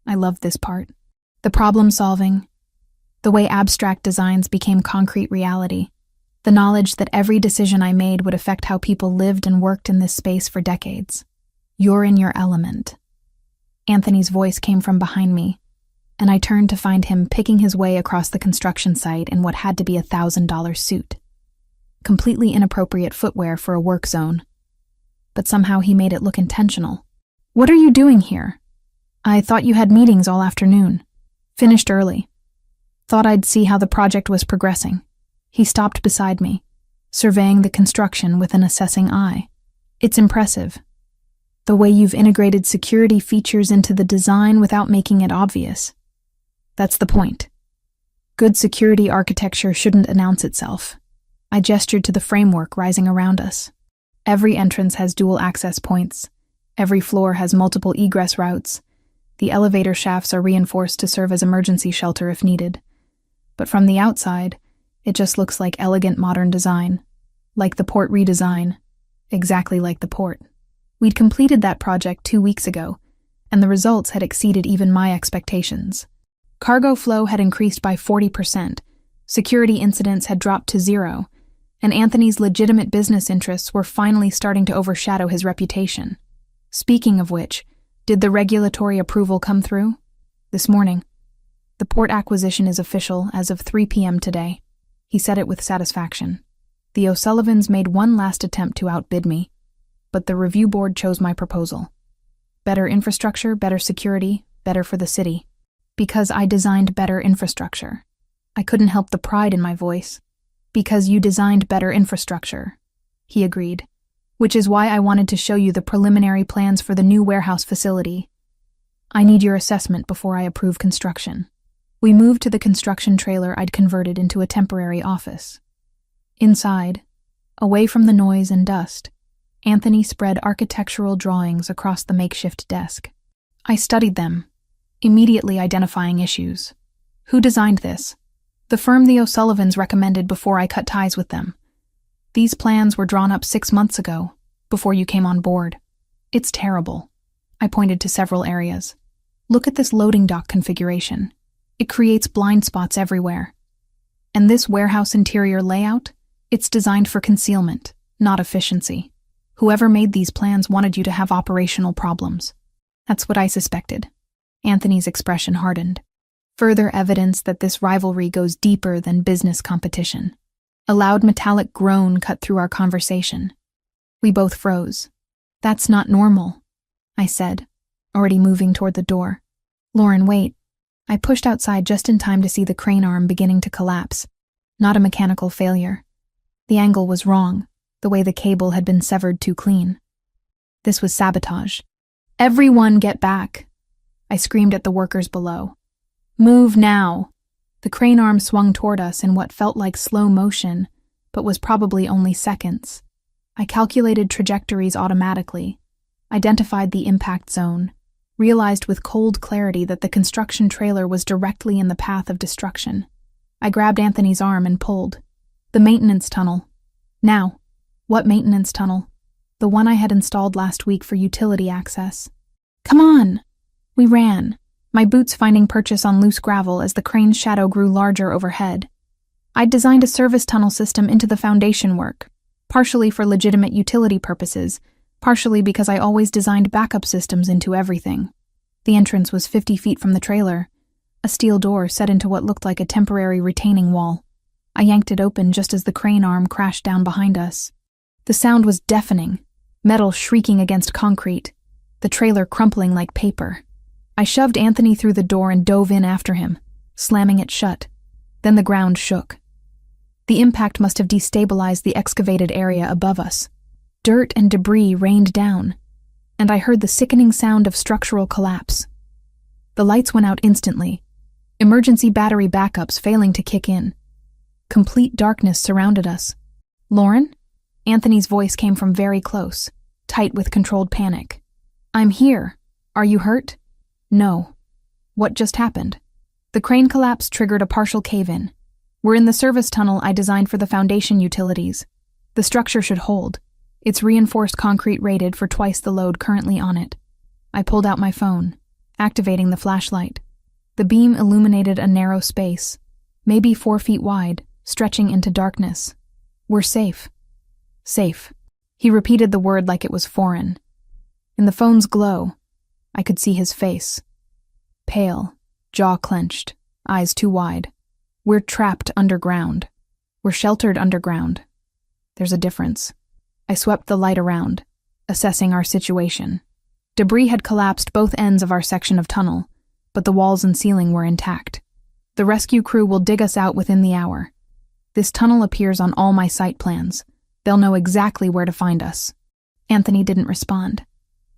I loved this part. The problem-solving, the way abstract designs became concrete reality, the knowledge that every decision I made would affect how people lived and worked in this space for decades. You're in your element. Anthony's voice came from behind me, and I turned to find him picking his way across the construction site in what had to be $1,000 suit. completely inappropriate footwear for a work zone. But somehow he made it look intentional. "What are you doing here?" "I thought you had meetings all afternoon. Finished early. Thought I'd see how the project was progressing." He stopped beside me, surveying the construction with an assessing eye. "It's impressive. The way you've integrated security features into the design without making it obvious. That's the point. Good security architecture shouldn't announce itself." I gestured to the framework rising around us. "Every entrance has dual access points. Every floor has multiple egress routes. The elevator shafts are reinforced to serve as emergency shelter if needed. But from the outside, it just looks like elegant modern design. Like the port redesign. Exactly like the port." We'd completed that project 2 weeks ago, and the results had exceeded even my expectations. Cargo flow had increased by 40%, security incidents had dropped to 0, and Anthony's legitimate business interests were finally starting to overshadow his reputation. Speaking of which, did the regulatory approval come through? This morning. "The port acquisition is official as of 3 p.m. today." He said it with satisfaction. "The O'Sullivans made one last attempt to outbid me, but the review board chose my proposal. Better infrastructure, better security, better for the city. Because I designed better infrastructure." I couldn't help the pride in my voice. "Because you designed better infrastructure," he agreed. "Which is why I wanted to show you the preliminary plans for the new warehouse facility. I need your assessment before I approve construction." We moved to the construction trailer I'd converted into a temporary office. Inside, away from the noise and dust, Anthony spread architectural drawings across the makeshift desk. I studied them, immediately identifying issues. Who designed this? The firm the O'Sullivans recommended before I cut ties with them. These plans were drawn up 6 months ago, before you came on board. It's terrible. I pointed to several areas. Look at this loading dock configuration. It creates blind spots everywhere. And this warehouse interior layout? It's designed for concealment, not efficiency. Whoever made these plans wanted you to have operational problems. That's what I suspected. Anthony's expression hardened. Further evidence that this rivalry goes deeper than business competition. A loud metallic groan cut through our conversation. We both froze. "That's not normal," I said, already moving toward the door. "Lauren, wait." I pushed outside just in time to see the crane arm beginning to collapse. Not a mechanical failure. The angle was wrong, the way the cable had been severed too clean. This was sabotage. "Everyone get back!" I screamed at the workers below. "Move now!" The crane arm swung toward us in what felt like slow motion, but was probably only seconds. I calculated trajectories automatically, identified the impact zone, realized with cold clarity that the construction trailer was directly in the path of destruction. I grabbed Anthony's arm and pulled. "The maintenance tunnel." "Now." "What maintenance tunnel?" "The one I had installed last week for utility access." "Come on!" We ran, my boots finding purchase on loose gravel as the crane's shadow grew larger overhead. I'd designed a service tunnel system into the foundation work, partially for legitimate utility purposes, partially because I always designed backup systems into everything. The entrance was 50 feet from the trailer, a steel door set into what looked like a temporary retaining wall. I yanked it open just as the crane arm crashed down behind us. The sound was deafening, metal shrieking against concrete, the trailer crumpling like paper. I shoved Anthony through the door and dove in after him, slamming it shut. Then the ground shook. The impact must have destabilized the excavated area above us. Dirt and debris rained down, and I heard the sickening sound of structural collapse. The lights went out instantly, emergency battery backups failing to kick in. Complete darkness surrounded us. "Lauren?" Anthony's voice came from very close, tight with controlled panic. "I'm here. Are you hurt?" "No." "What just happened?" "The crane collapse triggered a partial cave-in. We're in the service tunnel I designed for the foundation utilities. The structure should hold. It's reinforced concrete rated for twice the load currently on it." I pulled out my phone, activating the flashlight. The beam illuminated a narrow space, maybe 4 feet wide, stretching into darkness. "We're safe." "Safe." He repeated the word like it was foreign. In the phone's glow, I could see his face. Pale, jaw clenched, eyes too wide. "We're trapped underground. We're sheltered underground. There's a difference. I swept the light around, assessing our situation. Debris had collapsed both ends of our section of tunnel, but the walls and ceiling were intact. The rescue crew will dig us out within the hour. This tunnel appears on all my site plans. They'll know exactly where to find us. Anthony didn't respond.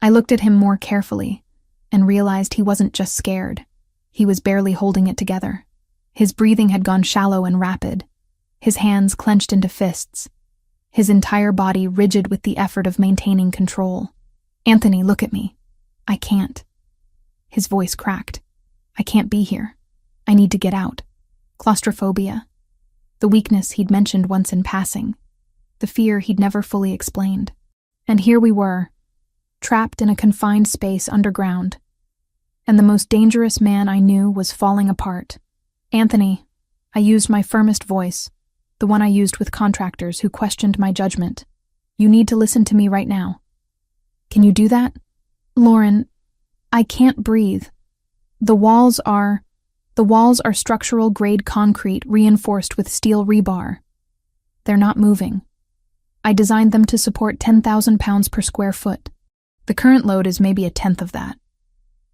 I looked at him more carefully and realized he wasn't just scared. He was barely holding it together. His breathing had gone shallow and rapid, his hands clenched into fists, his entire body rigid with the effort of maintaining control. "Anthony, look at me. I can't." His voice cracked. "I can't be here. I need to get out." Claustrophobia. The weakness he'd mentioned once in passing. The fear he'd never fully explained. And here we were, trapped in a confined space underground. And the most dangerous man I knew was falling apart. "Anthony," I used my firmest voice, the one I used with contractors who questioned my judgment. "You need to listen to me right now." "Can you do that?" "Lauren, I can't breathe. The walls are structural grade concrete reinforced with steel rebar. They're not moving. I designed them to support 10,000 pounds per square foot. The current load is maybe a tenth of that."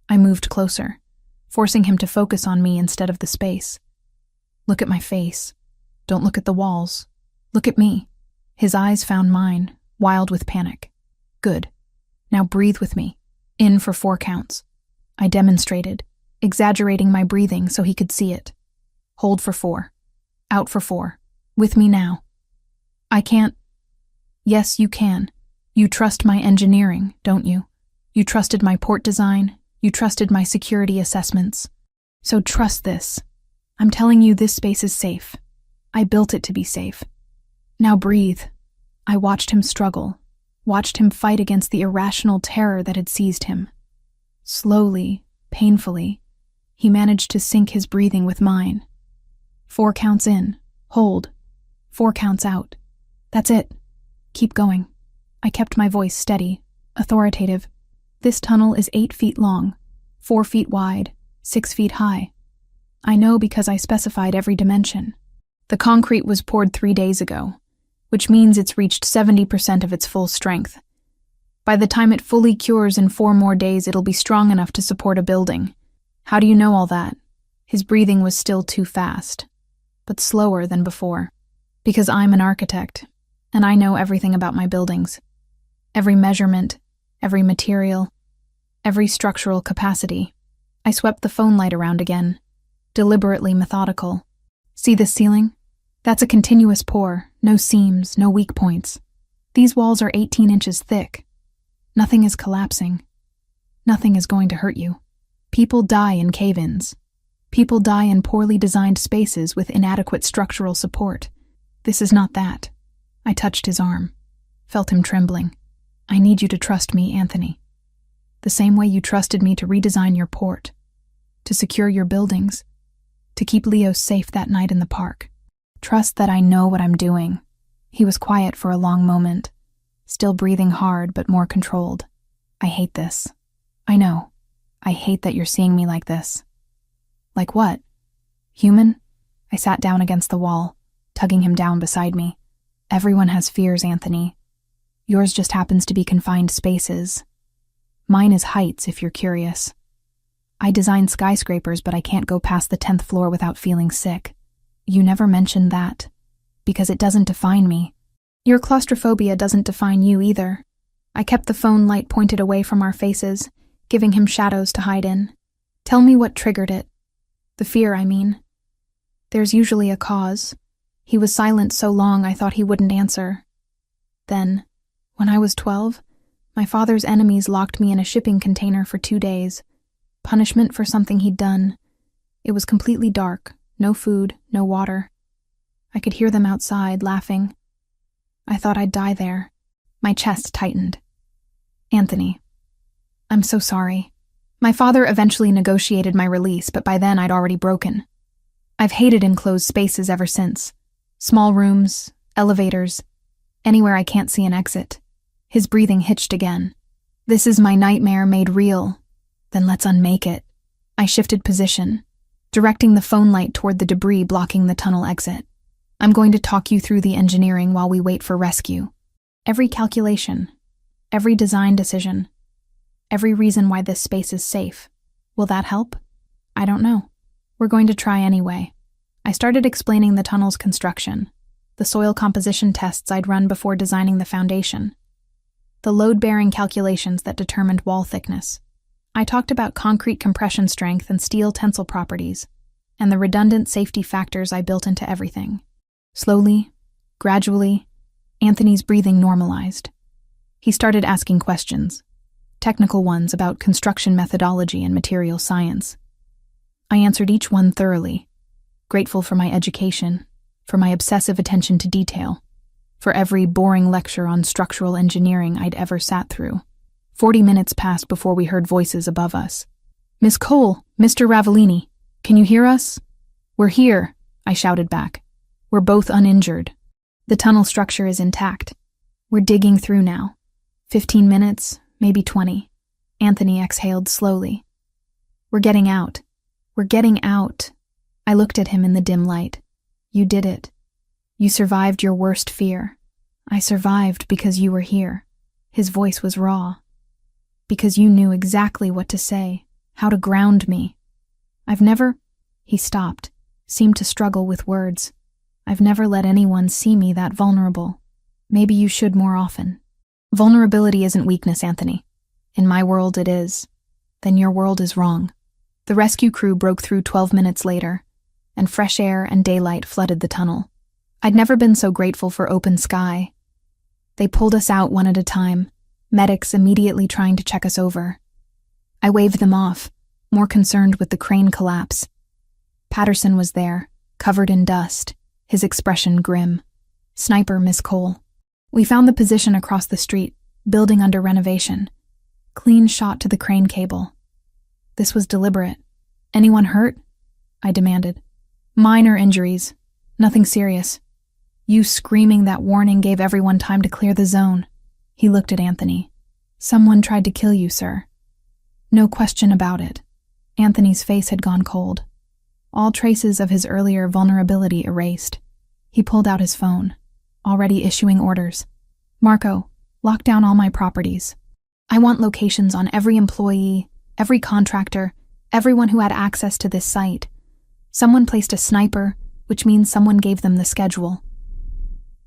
I moved closer, forcing him to focus on me instead of the space. "Look at my face. Don't look at the walls. Look at me." His eyes found mine, wild with panic. "Good. Now breathe with me. In for 4 counts. I demonstrated, exaggerating my breathing so he could see it. "Hold for 4. Out for 4. With me now." "I can't." "Yes, you can. You trust my engineering, don't you? You trusted my port design. You trusted my security assessments. So trust this. I'm telling you this space is safe. I built it to be safe. Now breathe." I watched him struggle, watched him fight against the irrational terror that had seized him. Slowly, painfully, he managed to sync his breathing with mine. 4 counts in. Hold. 4 counts out. That's it. Keep going. I kept my voice steady, authoritative. This tunnel is 8 feet long, 4 feet wide, 6 feet high. I know because I specified every dimension. The concrete was poured 3 days ago, which means it's reached 70% of its full strength. By the time it fully cures in 4 more days, it'll be strong enough to support a building. How do you know all that? His breathing was still too fast, but slower than before. Because I'm an architect, and I know everything about my buildings. Every measurement, every material, every structural capacity. I swept the phone light around again, deliberately methodical. "See this ceiling? That's a continuous pour, no seams, no weak points. These walls are 18 inches thick. Nothing is collapsing. Nothing is going to hurt you. People die in cave-ins. People die in poorly designed spaces with inadequate structural support. This is not that." I touched his arm, felt him trembling. "I need you to trust me, Anthony. The same way you trusted me to redesign your port, to secure your buildings, to keep Leo safe that night in the park. Trust that I know what I'm doing." He was quiet for a long moment, still breathing hard but more controlled. "I hate this. I know. I hate that you're seeing me like this." "Like what? Human?" I sat down against the wall, tugging him down beside me. "Everyone has fears, Anthony. Yours just happens to be confined spaces. Mine is heights, if you're curious. I design skyscrapers, but I can't go past the 10th floor without feeling sick. You never mentioned that, because it doesn't define me. Your claustrophobia doesn't define you either." I kept the phone light pointed away from our faces, giving him shadows to hide in. "Tell me what triggered it. The fear, I mean. There's usually a cause." He was silent so long I thought he wouldn't answer. "Then, when I was 12, my father's enemies locked me in a shipping container for 2 days. Punishment for something he'd done. It was completely dark, no food, no water. I could hear them outside, laughing. I thought I'd die there." My chest tightened. "Anthony, I'm so sorry. My father eventually negotiated my release, but by then I'd already broken. I've hated enclosed spaces ever since. Small rooms, elevators, anywhere I can't see an exit." His breathing hitched again. "This is my nightmare made real. Then let's unmake it." I shifted position, directing the phone light toward the debris blocking the tunnel exit. I'm going to talk you through the engineering while we wait for rescue. Every calculation, every design decision, every reason why this space is safe. Will that help? I don't know. We're going to try anyway. I started explaining the tunnel's construction, the soil composition tests I'd run before designing the foundation, the load-bearing calculations that determined wall thickness. I talked about concrete compression strength and steel tensile properties, and the redundant safety factors I built into everything. Slowly, gradually, Anthony's breathing normalized. He started asking questions, technical ones about construction methodology and material science. I answered each one thoroughly, grateful for my education, for my obsessive attention to detail, for every boring lecture on structural engineering I'd ever sat through. 40 minutes passed before we heard voices above us. "Miss Cole, Mr. Ravellini, can you hear us?" "We're here," I shouted back. "We're both uninjured. The tunnel structure is intact. We're digging through now. 15 minutes, maybe 20. Anthony exhaled slowly. "We're getting out. We're getting out." I looked at him in the dim light. "You did it. You survived your worst fear. I survived because you were here." His voice was raw. "Because you knew exactly what to say, how to ground me. I've never—" He stopped, seemed to struggle with words. "I've never let anyone see me that vulnerable. Maybe you should more often." "Vulnerability isn't weakness, Anthony. In my world it is. Then your world is wrong." The rescue crew broke through 12 minutes later, and fresh air and daylight flooded the tunnel. I'd never been so grateful for open sky. They pulled us out one at a time, medics immediately trying to check us over. I waved them off, more concerned with the crane collapse. Patterson was there, covered in dust, his expression grim. "Sniper, Miss Cole." We found the position across the street, building under renovation. Clean shot to the crane cable. This was deliberate. "Anyone hurt?" I demanded. "Minor injuries. Nothing serious. You screaming that warning gave everyone time to clear the zone." He looked at Anthony. "Someone tried to kill you, sir." No question about it. Anthony's face had gone cold. All traces of his earlier vulnerability erased. He pulled out his phone, already issuing orders. "Marco, lock down all my properties. I want locations on every employee, every contractor, everyone who had access to this site. Someone placed a sniper, which means someone gave them the schedule."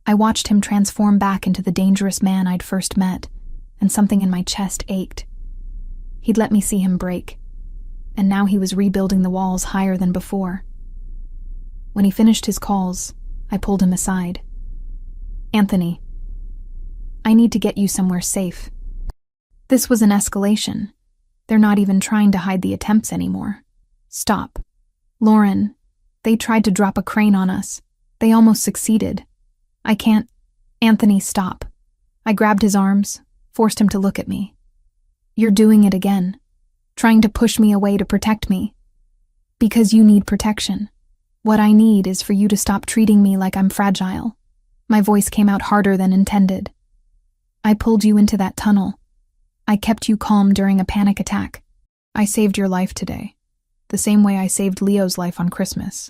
I watched him transform back into the dangerous man I'd first met, and something in my chest ached. He'd let me see him break, and now he was rebuilding the walls higher than before. When he finished his calls, I pulled him aside. "Anthony, I need to get you somewhere safe." This was an escalation. They're not even trying to hide the attempts anymore. "Stop. Lauren, they tried to drop a crane on us. They almost succeeded. I can't—" "Anthony, stop." I grabbed his arms, forced him to look at me. "You're doing it again, trying to push me away to protect me. Because you need protection. What I need is for you to stop treating me like I'm fragile." My voice came out harder than intended. "I pulled you into that tunnel. I kept you calm during a panic attack. I saved your life today, the same way I saved Leo's life on Christmas.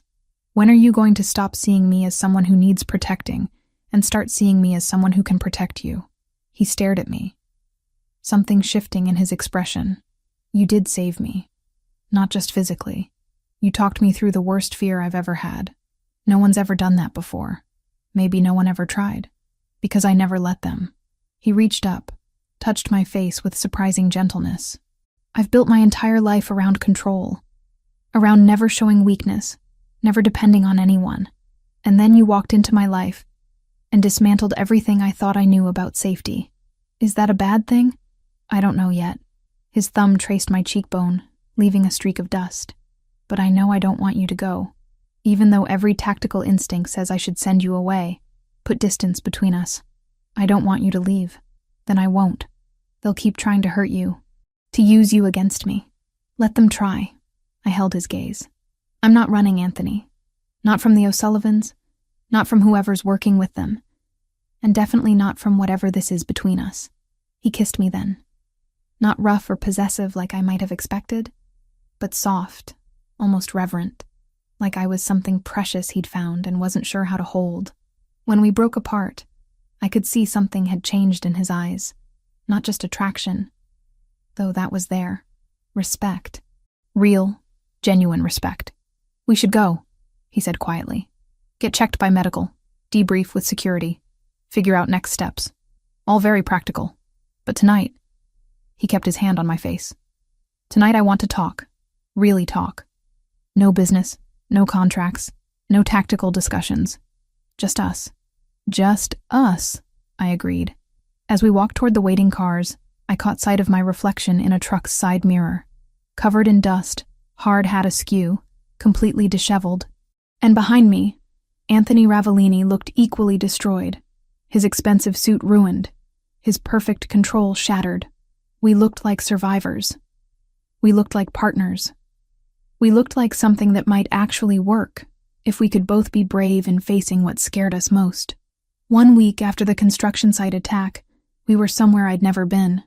When are you going to stop seeing me as someone who needs protecting and start seeing me as someone who can protect you?" He stared at me, something shifting in his expression. "You did save me, not just physically. You talked me through the worst fear I've ever had. No one's ever done that before. Maybe no one ever tried, because I never let them." He reached up, touched my face with surprising gentleness. "I've built my entire life around control, around never showing weakness, never depending on anyone. And then you walked into my life and dismantled everything I thought I knew about safety. Is that a bad thing? I don't know yet." His thumb traced my cheekbone, leaving a streak of dust. "But I know I don't want you to go. Even though every tactical instinct says I should send you away, put distance between us. I don't want you to leave. Then I won't. They'll keep trying to hurt you, to use you against me. Let them try." I held his gaze. "I'm not running, Anthony. Not from the O'Sullivans, not from whoever's working with them, and definitely not from whatever this is between us." He kissed me then. Not rough or possessive like I might have expected, but soft, almost reverent. like I was something precious he'd found and wasn't sure how to hold. When we broke apart, I could see something had changed in his eyes. Not just attraction, though that was there. Respect. Real, genuine respect. "We should go," he said quietly. "Get checked by medical, debrief with security, figure out next steps. All very practical. But tonight," he kept his hand on my face, "tonight I want to talk. Really talk. No business, no contracts, no tactical discussions. Just us." "Just us," I agreed. As we walked toward the waiting cars, I caught sight of my reflection in a truck's side mirror, covered in dust, hard hat askew, completely disheveled. And behind me, Anthony Ravellini looked equally destroyed, his expensive suit ruined, his perfect control shattered. We looked like survivors. We looked like partners. We looked like something that might actually work if we could both be brave in facing what scared us most. 1 week after the construction site attack, we were somewhere I'd never been.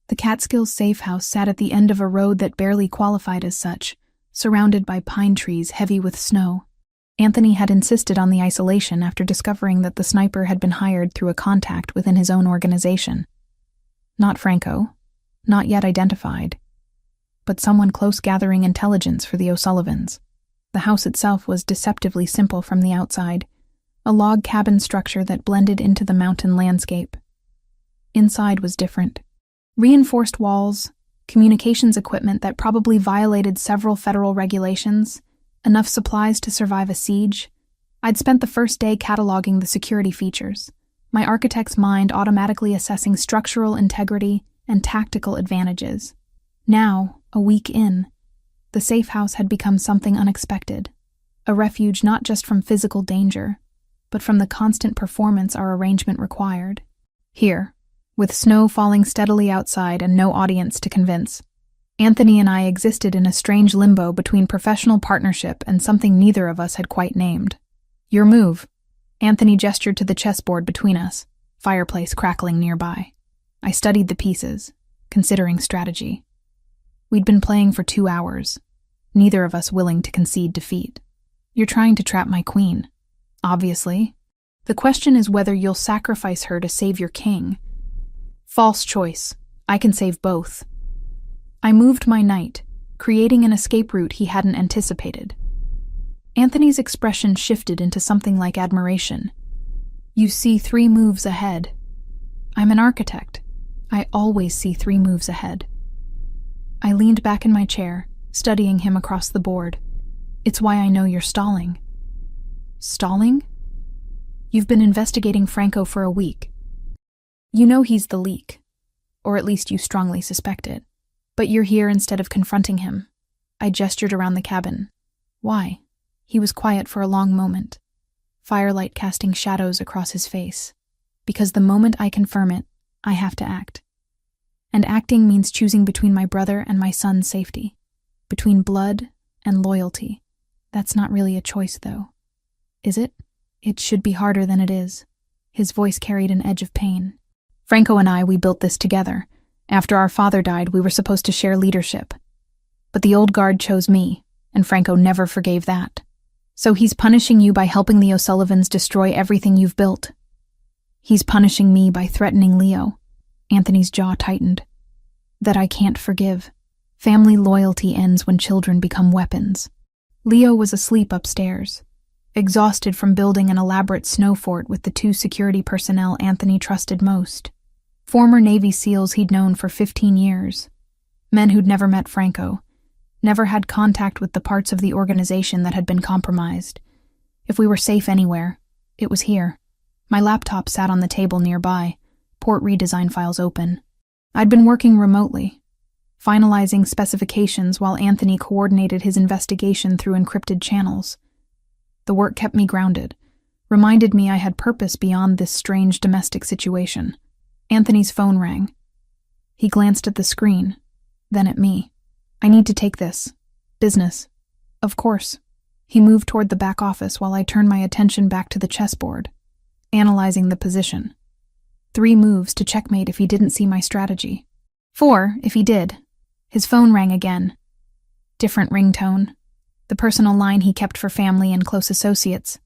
The Catskills safe house sat at the end of a road that barely qualified as such, surrounded by pine trees heavy with snow. Anthony had insisted on the isolation after discovering that the sniper had been hired through a contact within his own organization. Not Franco, not yet identified, but someone close gathering intelligence for the O'Sullivans. The house itself was deceptively simple from the outside, a log cabin structure that blended into the mountain landscape. Inside was different. Reinforced walls, communications equipment that probably violated several federal regulations, enough supplies to survive a siege. I'd spent the first day cataloging the security features, my architect's mind automatically assessing structural integrity and tactical advantages. Now, a week in, the safe house had become something unexpected, a refuge not just from physical danger, but from the constant performance our arrangement required. Here, with snow falling steadily outside and no audience to convince, Anthony and I existed in a strange limbo between professional partnership and something neither of us had quite named. "Your move." Anthony gestured to the chessboard between us, fireplace crackling nearby. I studied the pieces, considering strategy. We'd been playing for 2 hours, neither of us willing to concede defeat. "You're trying to trap my queen. Obviously. The question is whether you'll sacrifice her to save your king." "False choice. I can save both." I moved my knight, creating an escape route he hadn't anticipated. Anthony's expression shifted into something like admiration. "You see 3 moves ahead." "I'm an architect. I always see 3 moves ahead." I leaned back in my chair, studying him across the board. "It's why I know you're stalling." "Stalling?" "You've been investigating Franco for a week. You know he's the leak, or at least you strongly suspect it. But you're here instead of confronting him." I gestured around the cabin. "Why?" He was quiet for a long moment, firelight casting shadows across his face. "Because the moment I confirm it, I have to act. And acting means choosing between my brother and my son's safety, between blood and loyalty. That's not really a choice, though. Is it? It should be harder than it is." His voice carried an edge of pain. "Franco and I, we built this together. After our father died, we were supposed to share leadership. But the old guard chose me, and Franco never forgave that. So he's punishing you by helping the O'Sullivans destroy everything you've built. He's punishing me by threatening Leo." Anthony's jaw tightened. "That I can't forgive. Family loyalty ends when children become weapons." Leo was asleep upstairs, exhausted from building an elaborate snow fort with the 2 security personnel Anthony trusted most. Former Navy SEALs he'd known for 15 years. Men who'd never met Franco, never had contact with the parts of the organization that had been compromised. If we were safe anywhere, it was here. My laptop sat on the table nearby, port redesign files open. I'd been working remotely, finalizing specifications while Anthony coordinated his investigation through encrypted channels. The work kept me grounded, reminded me I had purpose beyond this strange domestic situation. Anthony's phone rang. He glanced at the screen, then at me. "I need to take this. Business." "Of course." He moved toward the back office while I turned my attention back to the chessboard, analyzing the position. 3 moves to checkmate if he didn't see my strategy. 4 if he did. His phone rang again. Different ringtone. the personal line he kept for family and close associates.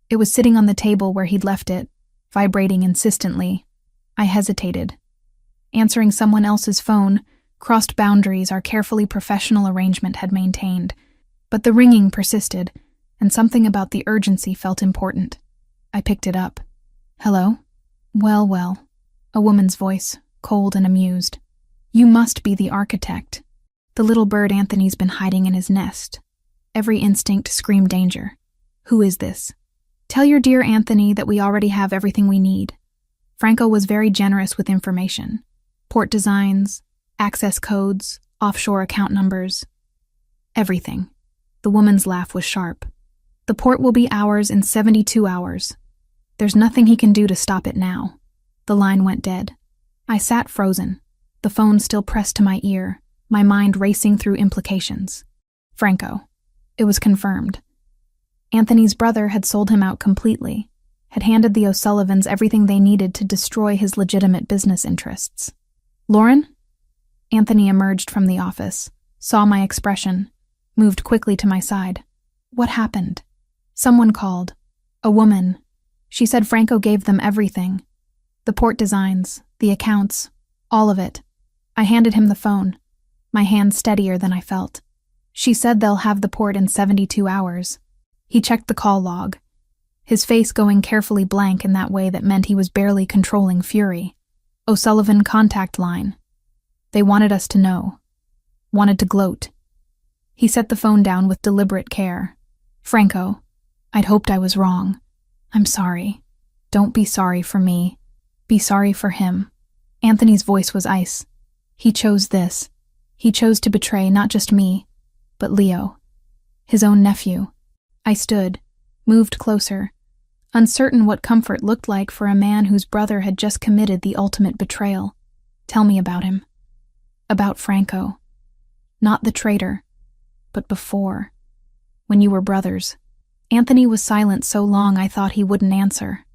It was sitting on the table where he'd left it, vibrating insistently. I hesitated. Answering someone else's phone crossed boundaries our carefully professional arrangement had maintained, but the ringing persisted, and something about the urgency felt important. I picked it up. "Hello?" Well, a woman's voice, cold and amused. "You must be the architect. The little bird Anthony's been hiding in his nest." Every instinct screamed danger. "Who is this?" "Tell your dear Anthony that we already have everything we need." Franco was very generous with information. Port designs, access codes, offshore account numbers. Everything. The woman's laugh was sharp. "The port will be ours in 72 hours. There's nothing he can do to stop it now." The line went dead. I sat frozen, the phone still pressed to my ear, my mind racing through implications. Franco. It was confirmed. Anthony's brother had sold him out completely, had handed the O'Sullivans everything they needed to destroy his legitimate business interests. "Lauren?" Anthony emerged from the office, saw my expression, moved quickly to my side. "What happened?" "Someone called. A woman. She said Franco gave them everything. The port designs, the accounts, all of it." I handed him the phone, my hand steadier than I felt. "She said they'll have the port in 72 hours. He checked the call log, his face going carefully blank in that way that meant he was barely controlling fury. "O'Sullivan contact line. They wanted us to know. Wanted to gloat." He set the phone down with deliberate care. "Franco, I'd hoped I was wrong. I'm sorry. Don't be sorry for me. Be sorry for him." Anthony's voice was ice. He chose this. He chose to betray not just me, but Leo, his own nephew. I stood, moved closer, uncertain what comfort looked like for a man whose brother had just committed the ultimate betrayal. "Tell me about him." "About Franco. Not the traitor, but before, when you were brothers." Anthony was silent so long I thought he wouldn't answer.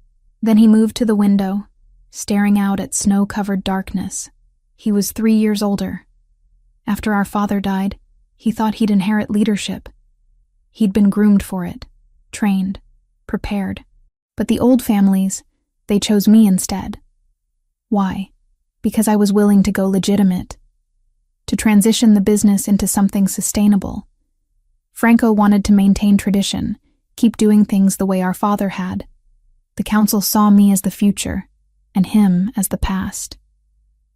Then he moved to the window, staring out at snow-covered darkness. He was 3 years older. After our father died, he thought he'd inherit leadership. He'd been groomed for it, trained, prepared. But the old families, they chose me instead. Why? Because I was willing to go legitimate, to transition the business into something sustainable. Franco wanted to maintain tradition, keep doing things the way our father had. The council saw me as the future, and him as the past.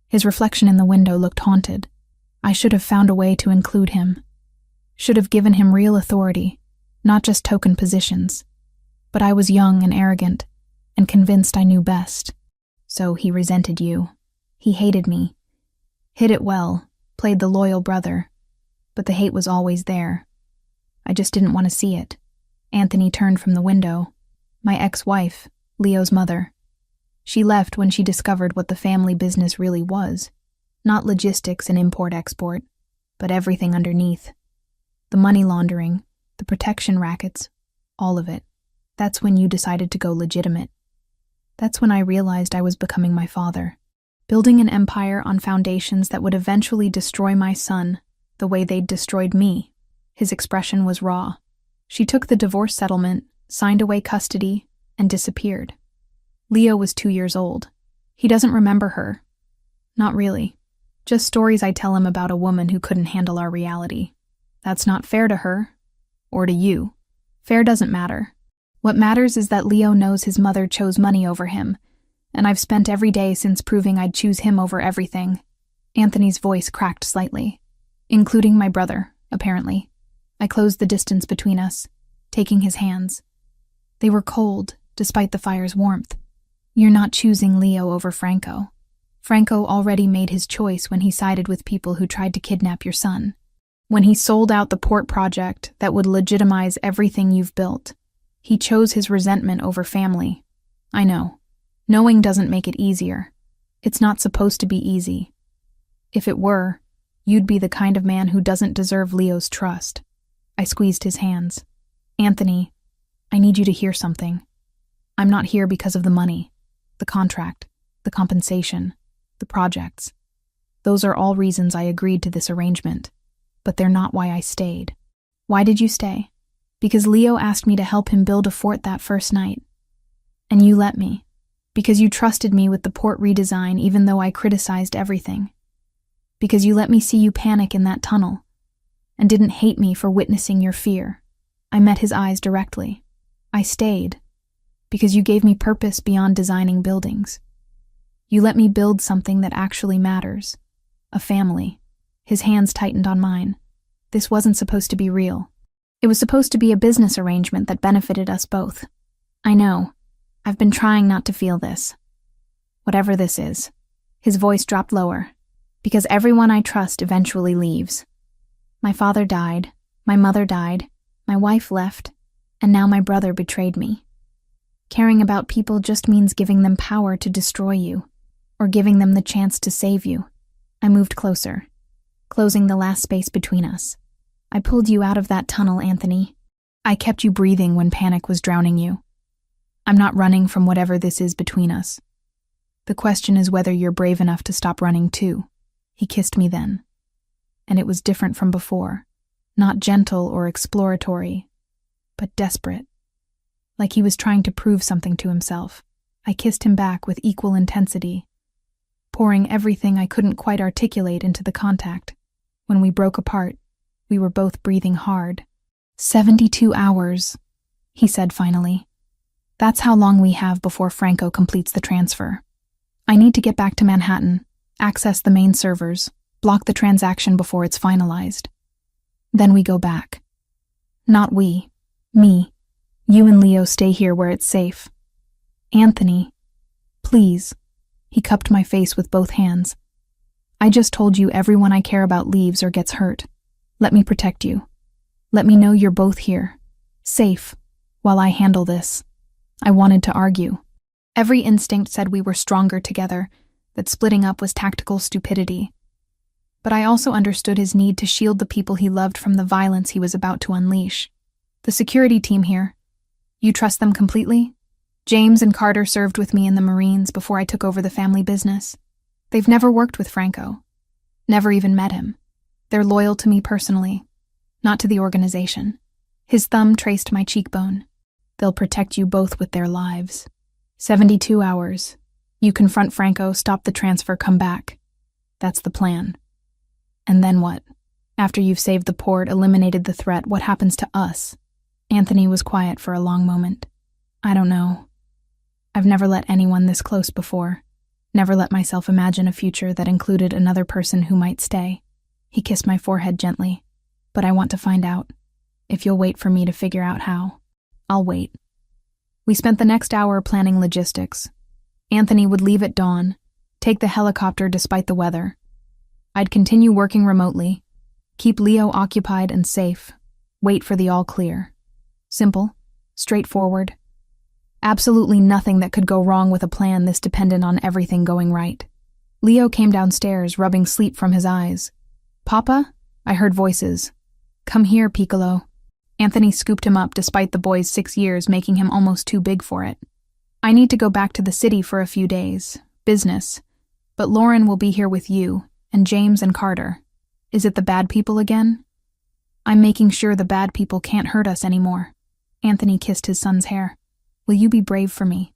His reflection in the window looked haunted. I should have found a way to include him. Should have given him real authority, not just token positions. But I was young and arrogant, and convinced I knew best. So he resented you. He hated me. Hid it well, played the loyal brother. But the hate was always there. I just didn't want to see it. Anthony turned from the window. My ex-wife, Leo's mother. She left when she discovered what the family business really was. Not logistics and import-export, but everything underneath. The money laundering, the protection rackets, all of it. That's when you decided to go legitimate. That's when I realized I was becoming my father. Building an empire on foundations that would eventually destroy my son, the way they'd destroyed me. His expression was raw. She took the divorce settlement, signed away custody, and disappeared. Leo was 2 years old. He doesn't remember her. Not really. Just stories I tell him about a woman who couldn't handle our reality. That's not fair to her. Or to you. Fair doesn't matter. What matters is that Leo knows his mother chose money over him, and I've spent every day since proving I'd choose him over everything. Anthony's voice cracked slightly. Including my brother, apparently. I closed the distance between us, taking his hands. They were cold, despite the fire's warmth. You're not choosing Leo over Franco. Franco already made his choice when he sided with people who tried to kidnap your son. When he sold out the port project that would legitimize everything you've built. He chose his resentment over family. I know. Knowing doesn't make it easier. It's not supposed to be easy. If it were, you'd be the kind of man who doesn't deserve Leo's trust. I squeezed his hands. Anthony, I need you to hear something. I'm not here because of the money, the contract, the compensation, the projects. Those are all reasons I agreed to this arrangement, but they're not why I stayed. Why did you stay? Because Leo asked me to help him build a fort that first night. And you let me. Because you trusted me with the port redesign even though I criticized everything. Because you let me see you panic in that tunnel. And didn't hate me for witnessing your fear. I met his eyes directly. I stayed. Because you gave me purpose beyond designing buildings. You let me build something that actually matters. A family. His hands tightened on mine. This wasn't supposed to be real. It was supposed to be a business arrangement that benefited us both. I know. I've been trying not to feel this. Whatever this is. His voice dropped lower. Because everyone I trust eventually leaves. My father died. My mother died. My wife left. And now my brother betrayed me. Caring about people just means giving them power to destroy you. Or giving them the chance to save you. I moved closer. Closing the last space between us. I pulled you out of that tunnel, Anthony. I kept you breathing when panic was drowning you. I'm not running from whatever this is between us. The question is whether you're brave enough to stop running too. He kissed me then. And it was different from before. Not gentle or exploratory, but desperate. Like he was trying to prove something to himself. I kissed him back with equal intensity, pouring everything I couldn't quite articulate into the contact. When we broke apart, we were both breathing hard. 72 hours, he said finally. That's how long we have before Franco completes the transfer. I need to get back to Manhattan, access the main servers, block the transaction before it's finalized. Then we go back. Not we. Me. You and Leo stay here where it's safe. Anthony. Please. He cupped my face with both hands. I just told you everyone I care about leaves or gets hurt. Let me protect you. Let me know you're both here. Safe. While I handle this. I wanted to argue. Every instinct said we were stronger together, that splitting up was tactical stupidity. But I also understood his need to shield the people he loved from the violence he was about to unleash. The security team here. You trust them completely? James and Carter served with me in the Marines before I took over the family business. They've never worked with Franco. Never even met him. They're loyal to me personally, not to the organization. His thumb traced my cheekbone. They'll protect you both with their lives. 72 hours. You confront Franco, stop the transfer, come back. That's the plan. And then what? After you've saved the port, eliminated the threat, what happens to us? Anthony was quiet for a long moment. I don't know. I've never let anyone this close before. Never let myself imagine a future that included another person who might stay. He kissed my forehead gently. But I want to find out. If you'll wait for me to figure out how. I'll wait. We spent the next hour planning logistics. Anthony would leave at dawn, take the helicopter despite the weather. I'd continue working remotely, keep Leo occupied and safe, wait for the all clear. Simple, straightforward. Absolutely nothing that could go wrong with a plan this dependent on everything going right. Leo came downstairs, rubbing sleep from his eyes. Papa? I heard voices. Come here, Piccolo. Anthony scooped him up despite the boy's 6 years making him almost too big for it. I need to go back to the city for a few days. Business. But Lauren will be here with you, and James and Carter. Is it the bad people again? I'm making sure the bad people can't hurt us anymore. Anthony kissed his son's hair. Will you be brave for me?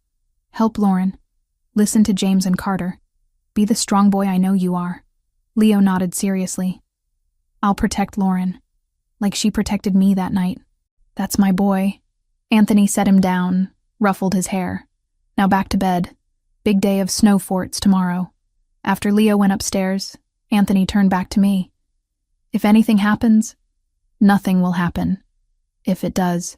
Help Lauren. Listen to James and Carter. Be the strong boy I know you are. Leo nodded seriously. I'll protect Lauren. Like she protected me that night. That's my boy. Anthony set him down, ruffled his hair. Now back to bed. Big day of snow forts tomorrow. After Leo went upstairs, Anthony turned back to me. If anything happens, nothing will happen. If it does.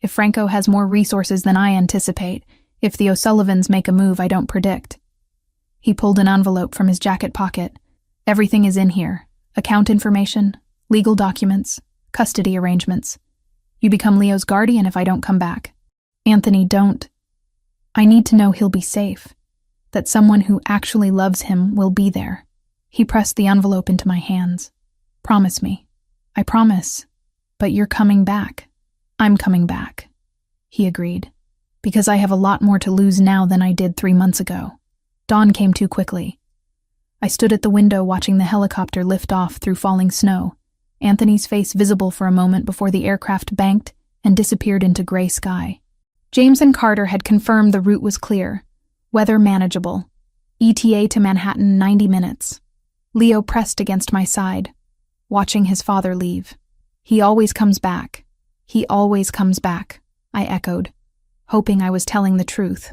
If Franco has more resources than I anticipate. If the O'Sullivans make a move I don't predict. He pulled an envelope from his jacket pocket. Everything is in here. Account information, legal documents, custody arrangements. You become Leo's guardian if I don't come back. Anthony, don't. I need to know he'll be safe. That someone who actually loves him will be there. He pressed the envelope into my hands. Promise me. I promise. But you're coming back. I'm coming back. He agreed. Because I have a lot more to lose now than I did 3 months ago. Dawn came too quickly. I stood at the window watching the helicopter lift off through falling snow. Anthony's face visible for a moment before the aircraft banked and disappeared into gray sky. James and Carter had confirmed the route was clear, weather manageable, ETA to Manhattan 90 minutes. Leo pressed against my side, watching his father leave. "He always comes back. He always comes back," I echoed, hoping I was telling the truth.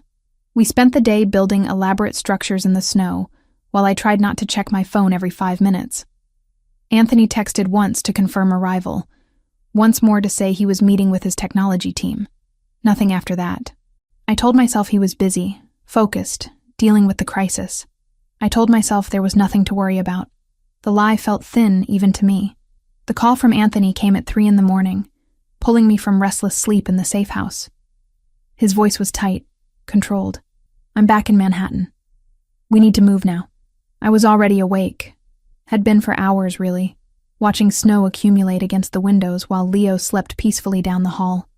We spent the day building elaborate structures in the snow, while I tried not to check my phone every 5 minutes. Anthony texted once to confirm arrival, once more to say he was meeting with his technology team. Nothing after that. I told myself he was busy, focused, dealing with the crisis. I told myself there was nothing to worry about. The lie felt thin even to me. The call from Anthony came at 3 a.m, pulling me from restless sleep in the safe house. His voice was tight, controlled. "I'm back in Manhattan. We need to move now." I was already awake. Had been for hours, really, watching snow accumulate against the windows while Leo slept peacefully down the hall.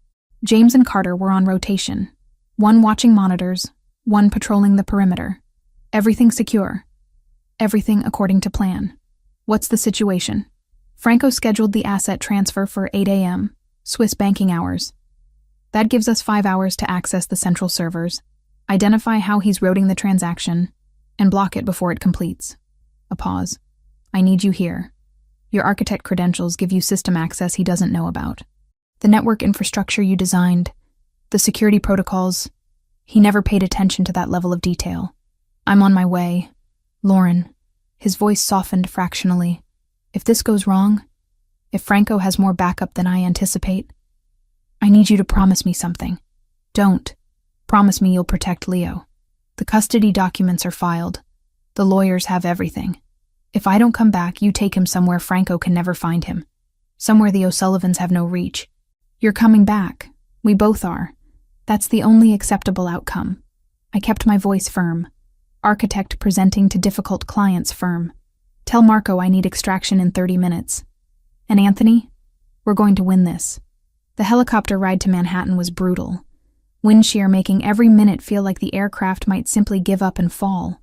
James and Carter were on rotation, one watching monitors, one patrolling the perimeter. Everything secure. Everything according to plan. "What's the situation?" Franco scheduled the asset transfer for 8 a.m., Swiss banking hours. That gives us 5 hours to access the central servers, identify how he's routing the transaction, and block it before it completes. A pause. "I need you here. Your architect credentials give you system access he doesn't know about. The network infrastructure you designed, the security protocols, he never paid attention to that level of detail. I'm on my way. Lauren." His voice softened fractionally. "If this goes wrong, if Franco has more backup than I anticipate, I need you to promise me something. Don't. Promise me you'll protect Leo. The custody documents are filed. The lawyers have everything. If I don't come back, you take him somewhere Franco can never find him. Somewhere the O'Sullivans have no reach. You're coming back. We both are. That's the only acceptable outcome." I kept my voice firm. Architect presenting to difficult clients firm. "Tell Marco I need extraction in 30 minutes. And Anthony, we're going to win this." The helicopter ride to Manhattan was brutal. Wind shear making every minute feel like the aircraft might simply give up and fall.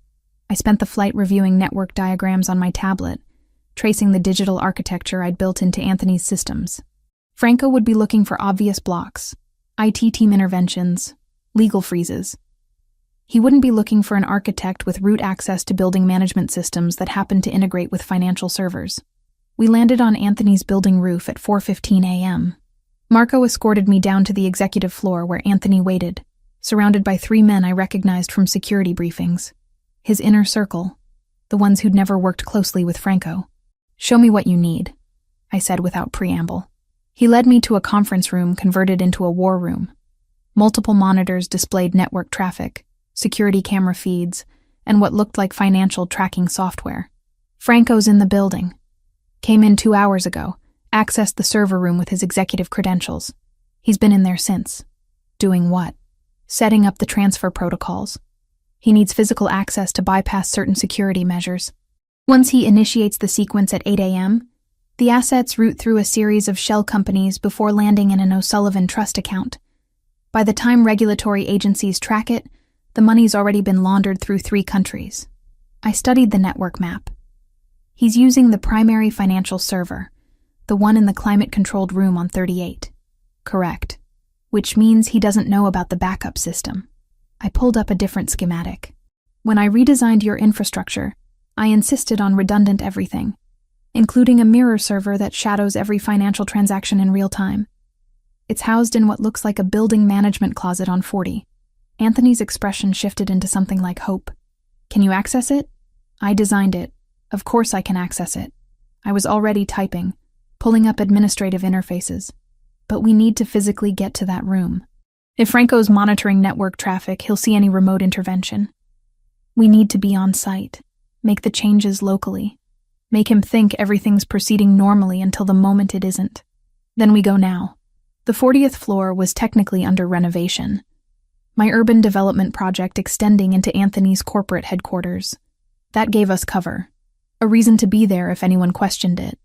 I spent the flight reviewing network diagrams on my tablet, tracing the digital architecture I'd built into Anthony's systems. Franco would be looking for obvious blocks, IT team interventions, legal freezes. He wouldn't be looking for an architect with root access to building management systems that happened to integrate with financial servers. We landed on Anthony's building roof at 4:15 a.m. Marco escorted me down to the executive floor where Anthony waited, surrounded by 3 men I recognized from security briefings. His inner circle, the ones who'd never worked closely with Franco. "Show me what you need," I said without preamble. He led me to a conference room converted into a war room. Multiple monitors displayed network traffic, security camera feeds, and what looked like financial tracking software. "Franco's in the building. Came in 2 hours ago, accessed the server room with his executive credentials. He's been in there since." "Doing what?" "Setting up the transfer protocols. He needs physical access to bypass certain security measures. Once he initiates the sequence at 8 a.m., the assets route through a series of shell companies before landing in an O'Sullivan trust account. By the time regulatory agencies track it, the money's already been laundered through 3 countries. I studied the network map. He's using the primary financial server, the one in the climate-controlled room on 38. Correct. Which means he doesn't know about the backup system. I pulled up a different schematic. When I redesigned your infrastructure, I insisted on redundant everything, including a mirror server that shadows every financial transaction in real time. It's housed in what looks like a building management closet on 40. Anthony's expression shifted into something like hope. "Can you access it?" "I designed it. Of course I can access it." I was already typing, pulling up administrative interfaces. "But we need to physically get to that room. If Franco's monitoring network traffic, he'll see any remote intervention. We need to be on site, make the changes locally, make him think everything's proceeding normally until the moment it isn't. Then we go now." The 40th floor was technically under renovation. My urban development project extending into Anthony's corporate headquarters. That gave us cover, a reason to be there if anyone questioned it.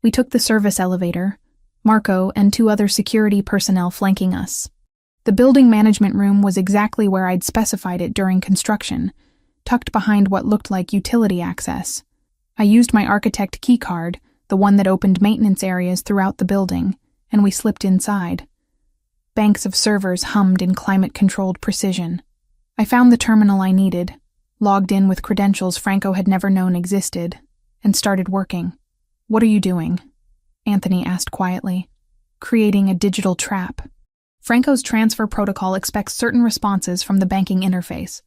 We took the service elevator, Marco and 2 other security personnel flanking us. The building management room was exactly where I'd specified it during construction, tucked behind what looked like utility access. I used my architect keycard, the one that opened maintenance areas throughout the building, and we slipped inside. Banks of servers hummed in climate-controlled precision. I found the terminal I needed, logged in with credentials Franco had never known existed, and started working. "What are you doing?" Anthony asked quietly. "Creating a digital trap. Franco's transfer protocol expects certain responses from the banking interface.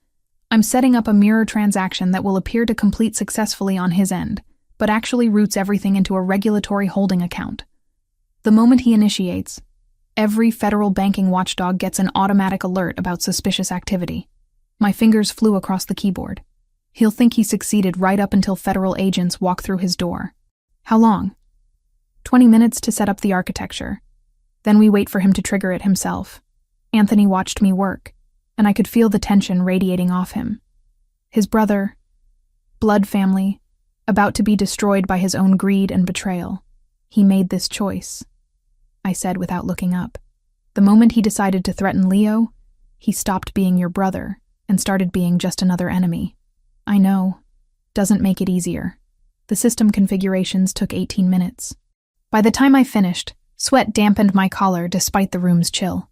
I'm setting up a mirror transaction that will appear to complete successfully on his end, but actually routes everything into a regulatory holding account. The moment he initiates, every federal banking watchdog gets an automatic alert about suspicious activity." My fingers flew across the keyboard. "He'll think he succeeded right up until federal agents walk through his door." "How long?" 20 minutes to set up the architecture. Then we wait for him to trigger it himself. Anthony watched me work, and I could feel the tension radiating off him. His brother, blood family, about to be destroyed by his own greed and betrayal. He made this choice, I said without looking up. The moment he decided to threaten Leo, he stopped being your brother and started being just another enemy. I know. Doesn't make it easier. The system configurations took 18 minutes. By the time I finished, sweat dampened my collar despite the room's chill.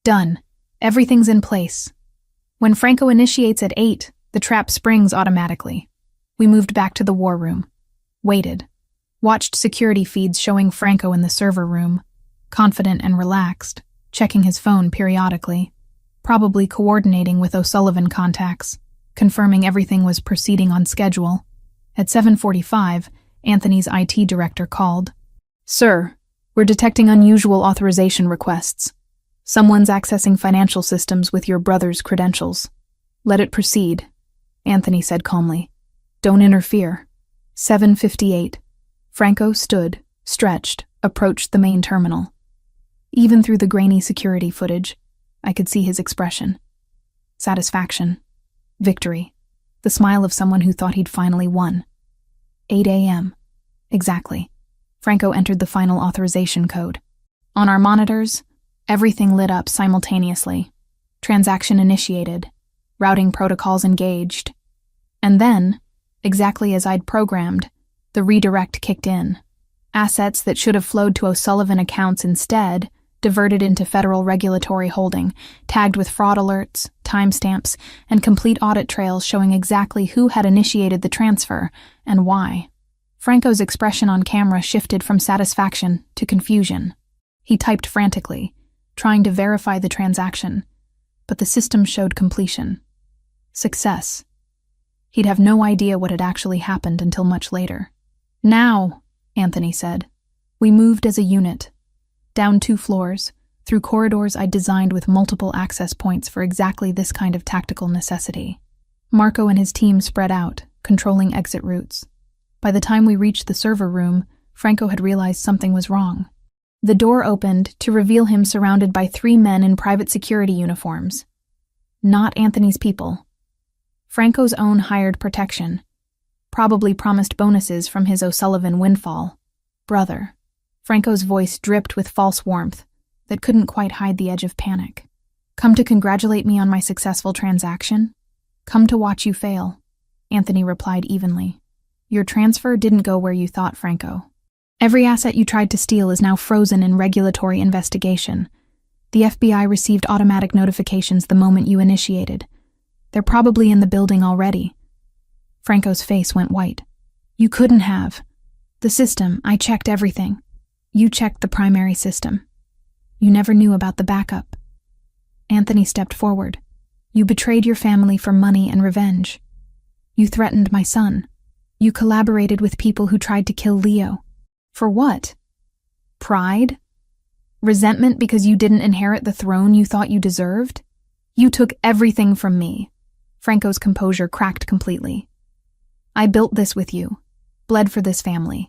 Done. Everything's in place. When Franco initiates at 8, the trap springs automatically. We moved back to the war room. Waited. Watched security feeds showing Franco in the server room, confident and relaxed, checking his phone periodically, probably coordinating with O'Sullivan contacts, confirming everything was proceeding on schedule. At 7:45, Anthony's IT director called. "Sir, we're detecting unusual authorization requests. Someone's accessing financial systems with your brother's credentials. Let it proceed," Anthony said calmly. "Don't interfere." 7:58. Franco stood, stretched, approached the main terminal. Even through the grainy security footage, I could see his expression. Satisfaction. Victory. The smile of someone who thought he'd finally won. 8 a.m. Exactly. Franco entered the final authorization code. On our monitors, everything lit up simultaneously. Transaction initiated. Routing protocols engaged. And then, exactly as I'd programmed, the redirect kicked in. Assets that should have flowed to O'Sullivan accounts instead diverted into federal regulatory holding, tagged with fraud alerts, timestamps, and complete audit trails showing exactly who had initiated the transfer and why. Franco's expression on camera shifted from satisfaction to confusion. He typed frantically, trying to verify the transaction, but the system showed completion. Success. He'd have no idea what had actually happened until much later. "Now," Anthony said. We moved as a unit. Down 2 floors, through corridors I'd designed with multiple access points for exactly this kind of tactical necessity. Marco and his team spread out, controlling exit routes. By the time we reached the server room, Franco had realized something was wrong. The door opened to reveal him surrounded by 3 men in private security uniforms. Not Anthony's people. Franco's own hired protection. Probably promised bonuses from his O'Sullivan windfall. Brother. Franco's voice dripped with false warmth that couldn't quite hide the edge of panic. "Come to congratulate me on my successful transaction? Come to watch you fail," Anthony replied evenly. "Your transfer didn't go where you thought, Franco. Every asset you tried to steal is now frozen in regulatory investigation. The FBI received automatic notifications the moment you initiated. They're probably in the building already." Franco's face went white. "You couldn't have. The system, I checked everything. You checked the primary system. You never knew about the backup." Anthony stepped forward. "You betrayed your family for money and revenge. You threatened my son. You collaborated with people who tried to kill Leo. For what? Pride? Resentment because you didn't inherit the throne you thought you deserved? You took everything from me." Franco's composure cracked completely. "I built this with you, bled for this family.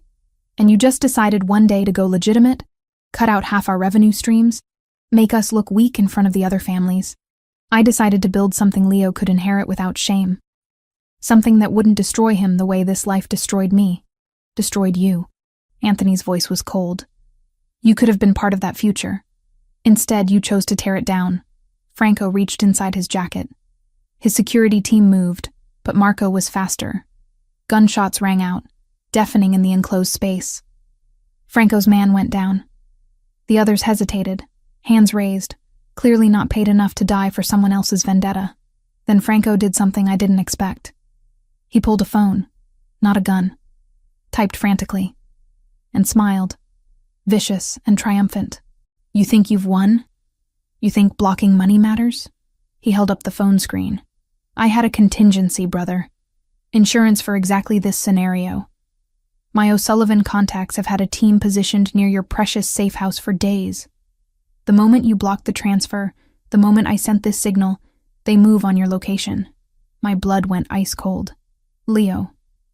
And you just decided one day to go legitimate, cut out half our revenue streams, make us look weak in front of the other families. I decided to build something Leo could inherit without shame. Something that wouldn't destroy him the way this life destroyed me. Destroyed you." Anthony's voice was cold. "You could have been part of that future. Instead, you chose to tear it down." Franco reached inside his jacket. His security team moved, but Marco was faster. Gunshots rang out. deafening in the enclosed space. Franco's man went down. The others hesitated, hands raised, clearly not paid enough to die for someone else's vendetta. Then Franco did something I didn't expect. He pulled a phone, not a gun, typed frantically, and smiled, vicious and triumphant. "You think you've won? You think blocking money matters?" He held up the phone screen. "I had a contingency, brother. Insurance for exactly this scenario. My O'Sullivan contacts have had a team positioned near your precious safe house for days. The moment you blocked the transfer, the moment I sent this signal, they move on your location." My blood went ice cold. "Leo,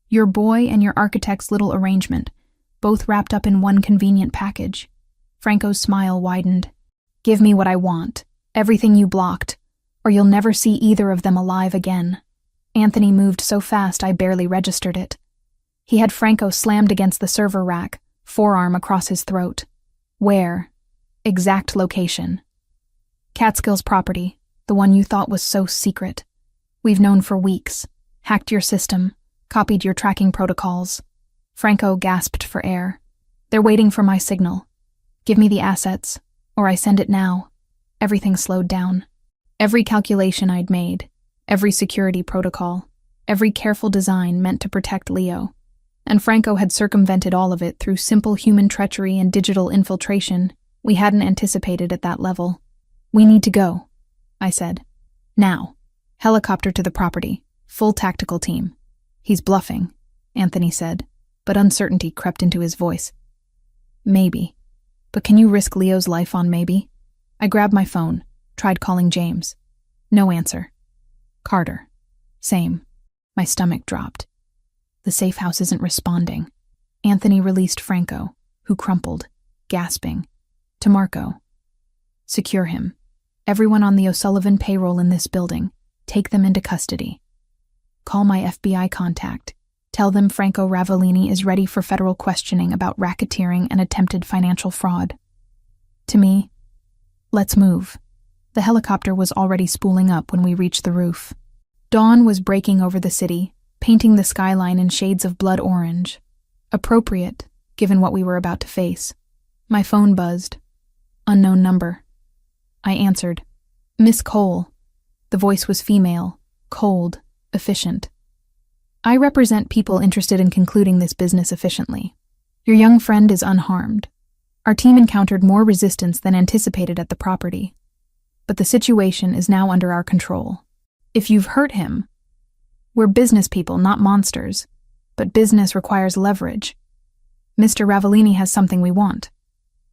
your boy and your architect's little arrangement, both wrapped up in one convenient package." Franco's smile widened. "Give me what I want, everything you blocked, or you'll never see either of them alive again." Anthony moved so fast I barely registered it. He had Franco slammed against the server rack, forearm across his throat. "Where?" "Exact location." "Catskills property, the one you thought was so secret. We've known for weeks, hacked your system, copied your tracking protocols." Franco gasped for air. "They're waiting for my signal. Give me the assets, or I send it now." Everything slowed down. Every calculation I'd made, every security protocol, every careful design meant to protect Leo. And Franco had circumvented all of it through simple human treachery and digital infiltration we hadn't anticipated at that level. "We need to go," I said. "Now. Helicopter to the property. Full tactical team." "He's bluffing," Anthony said, but uncertainty crept into his voice. "Maybe. But can you risk Leo's life on maybe?" I grabbed my phone, tried calling James. No answer. Carter. Same. My stomach dropped. The safe house isn't responding. Anthony released Franco, who crumpled, gasping, to Marco. "Secure him. Everyone on the O'Sullivan payroll in this building. Take them into custody. Call my FBI contact. Tell them Franco Ravellini is ready for federal questioning about racketeering and attempted financial fraud." To me, "Let's move." The helicopter was already spooling up when we reached the roof. Dawn was breaking over the city, painting the skyline in shades of blood orange. Appropriate, given what we were about to face. My phone buzzed. Unknown number. I answered. "Miss Cole." The voice was female, cold, efficient. "I represent people interested in concluding this business efficiently. Your young friend is unharmed. Our team encountered more resistance than anticipated at the property. But the situation is now under our control. If you've hurt him, we're business people, not monsters, but business requires leverage. Mr. Ravellini has something we want.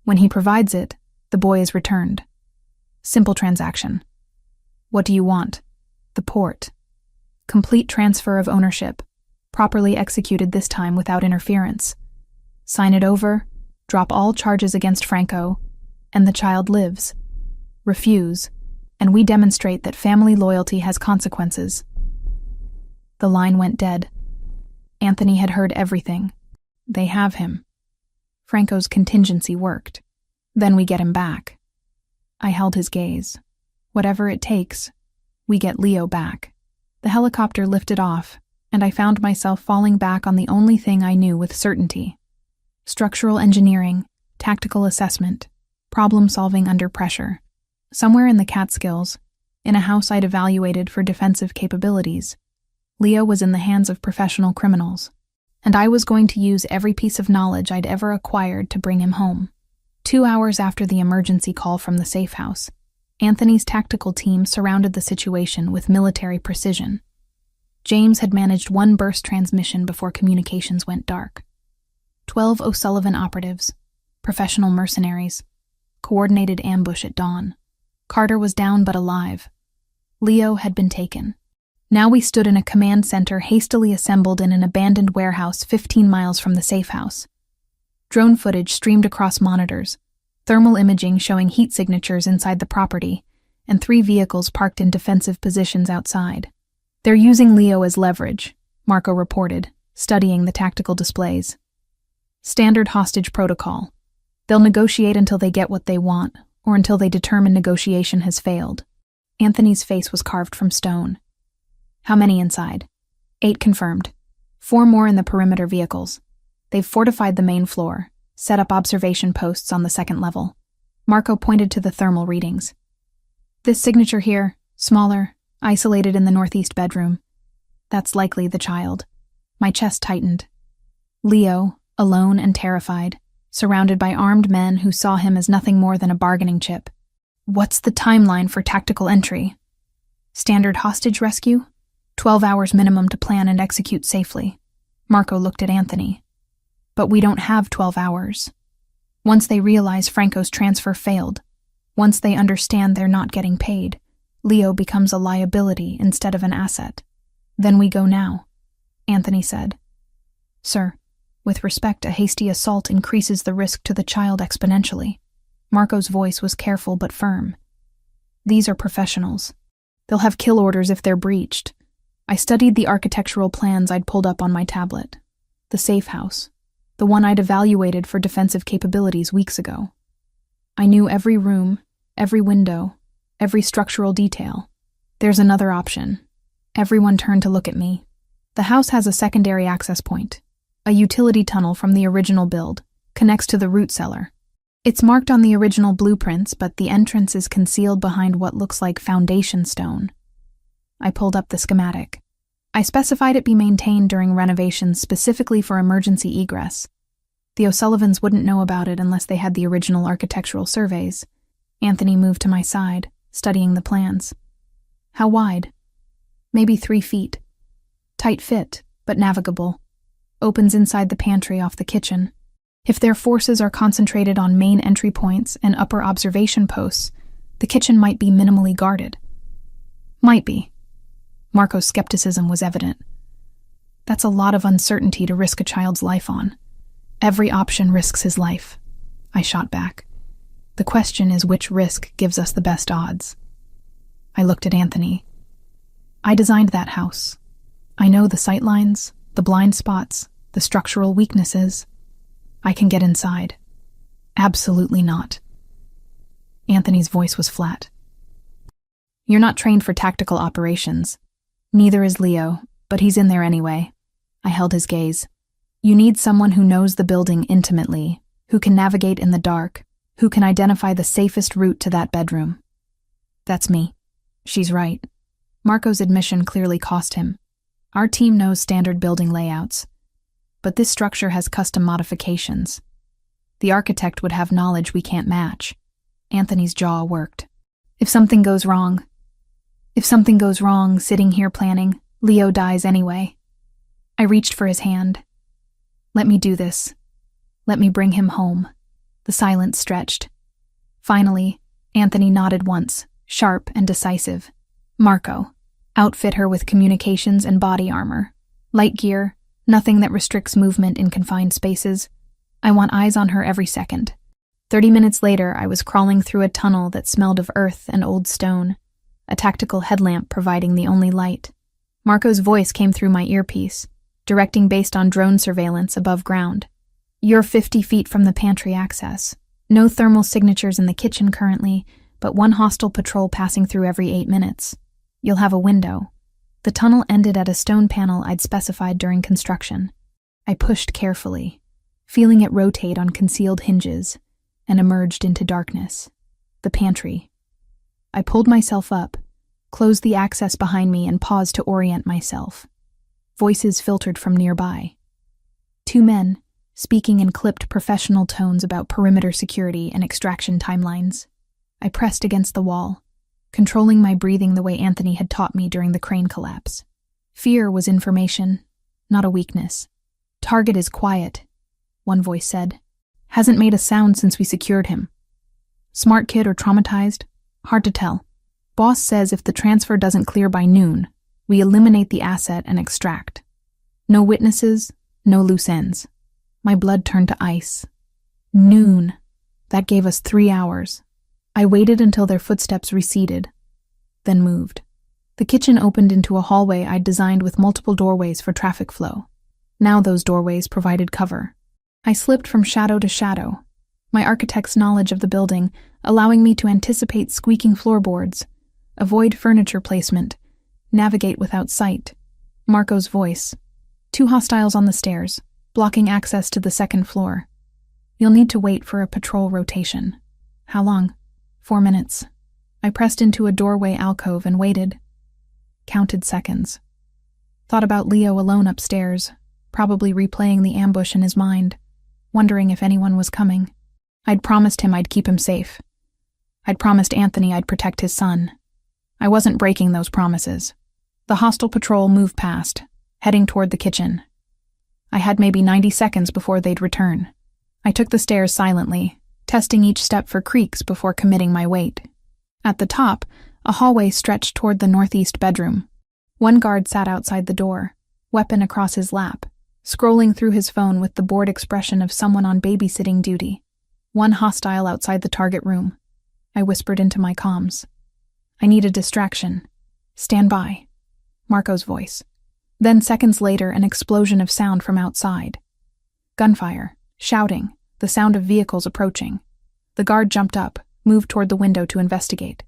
When he provides it, the boy is returned. Simple transaction. What do you want? The port. Complete transfer of ownership, properly executed this time without interference. Sign it over, drop all charges against Franco, and the child lives. Refuse, and we demonstrate that family loyalty has consequences." The line went dead. Anthony had heard everything. They have him. Franco's contingency worked. Then we get him back. I held his gaze. Whatever it takes, we get Leo back. The helicopter lifted off, and I found myself falling back on the only thing I knew with certainty. Structural engineering, tactical assessment, problem-solving under pressure. Somewhere in the Catskills, in a house I'd evaluated for defensive capabilities, Leo was in the hands of professional criminals, and I was going to use every piece of knowledge I'd ever acquired to bring him home. 2 hours after the emergency call from the safe house, Anthony's tactical team surrounded the situation with military precision. James had managed one burst transmission before communications went dark. 12 O'Sullivan operatives, professional mercenaries, coordinated ambush at dawn. Carter was down but alive. Leo had been taken. Now we stood in a command center hastily assembled in an abandoned warehouse 15 miles from the safe house. Drone footage streamed across monitors, thermal imaging showing heat signatures inside the property, and 3 vehicles parked in defensive positions outside. "They're using Leo as leverage," Marco reported, studying the tactical displays. "Standard hostage protocol. They'll negotiate until they get what they want, or until they determine negotiation has failed." Anthony's face was carved from stone. "How many inside?" 8 confirmed. 4 more in the perimeter vehicles. They've fortified the main floor, set up observation posts on the second level. Marco pointed to the thermal readings. This signature here, smaller, isolated in the northeast bedroom. That's likely the child. My chest tightened. Leo, alone and terrified, surrounded by armed men who saw him as nothing more than a bargaining chip. What's the timeline for tactical entry? Standard hostage rescue? 12 hours minimum to plan and execute safely. Marco looked at Anthony. But we don't have 12 hours. Once they realize Franco's transfer failed, once they understand they're not getting paid, Leo becomes a liability instead of an asset. Then we go now, Anthony said. Sir, with respect, a hasty assault increases the risk to the child exponentially. Marco's voice was careful but firm. These are professionals. They'll have kill orders if they're breached. I studied the architectural plans I'd pulled up on my tablet. The safe house. The one I'd evaluated for defensive capabilities weeks ago. I knew every room, every window, every structural detail. There's another option. Everyone turned to look at me. The house has a secondary access point. A utility tunnel from the original build, connects to the root cellar. It's marked on the original blueprints, but the entrance is concealed behind what looks like foundation stone. I pulled up the schematic. I specified it be maintained during renovations specifically for emergency egress. The O'Sullivans wouldn't know about it unless they had the original architectural surveys. Anthony moved to my side, studying the plans. How wide? Maybe 3 feet. Tight fit, but navigable. Opens inside the pantry off the kitchen. If their forces are concentrated on main entry points and upper observation posts, the kitchen might be minimally guarded. Might be. Marco's skepticism was evident. That's a lot of uncertainty to risk a child's life on. Every option risks his life. I shot back. The question is which risk gives us the best odds. I looked at Anthony. I designed that house. I know the sightlines, the blind spots, the structural weaknesses. I can get inside. Absolutely not. Anthony's voice was flat. You're not trained for tactical operations. Neither is Leo, but he's in there anyway. I held his gaze. You need someone who knows the building intimately, who can navigate in the dark, who can identify the safest route to that bedroom. That's me. She's right. Marco's admission clearly cost him. Our team knows standard building layouts, but this structure has custom modifications. The architect would have knowledge we can't match. Anthony's jaw worked. If something goes wrong, sitting here planning, Leo dies anyway. I reached for his hand. Let me do this. Let me bring him home. The silence stretched. Finally, Anthony nodded once, sharp and decisive. Marco, outfit her with communications and body armor. Light gear, nothing that restricts movement in confined spaces. I want eyes on her every second. 30 minutes later, I was crawling through a tunnel that smelled of earth and old stone, a tactical headlamp providing the only light. Marco's voice came through my earpiece, directing based on drone surveillance above ground. You're 50 feet from the pantry access. No thermal signatures in the kitchen currently, but one hostile patrol passing through every 8 minutes. You'll have a window. The tunnel ended at a stone panel I'd specified during construction. I pushed carefully, feeling it rotate on concealed hinges, and emerged into darkness. The pantry. I pulled myself up, closed the access behind me, and paused to orient myself. Voices filtered from nearby. 2 men, speaking in clipped professional tones about perimeter security and extraction timelines. I pressed against the wall, controlling my breathing the way Anthony had taught me during the crane collapse. Fear was information, not a weakness. Target is quiet, one voice said. Hasn't made a sound since we secured him. Smart kid or traumatized? Hard to tell. Boss says if the transfer doesn't clear by noon, we eliminate the asset and extract. No witnesses, no loose ends. My blood turned to ice. Noon. That gave us 3 hours. I waited until their footsteps receded, then moved. The kitchen opened into a hallway I'd designed with multiple doorways for traffic flow. Now those doorways provided cover. I slipped from shadow to shadow, my architect's knowledge of the building allowing me to anticipate squeaking floorboards, avoid furniture placement, navigate without sight. Marco's voice. 2 hostiles on the stairs. blocking access to the second floor. You'll need to wait for a patrol rotation. How long? 4 minutes. I pressed into a doorway alcove and waited. Counted seconds. Thought about Leo alone upstairs, probably replaying the ambush in his mind, wondering if anyone was coming. I'd promised him I'd keep him safe. I'd promised Anthony I'd protect his son. I wasn't breaking those promises. The hostile patrol moved past, heading toward the kitchen. I had maybe 90 seconds before they'd return. I took the stairs silently, testing each step for creaks before committing my weight. At the top, a hallway stretched toward the northeast bedroom. One guard sat outside the door, weapon across his lap, scrolling through his phone with the bored expression of someone on babysitting duty. One hostile outside the target room. I whispered into my comms. I need a distraction. Stand by. Marco's voice. Then seconds later, an explosion of sound from outside. Gunfire, shouting, the sound of vehicles approaching. The guard jumped up, moved toward the window to investigate.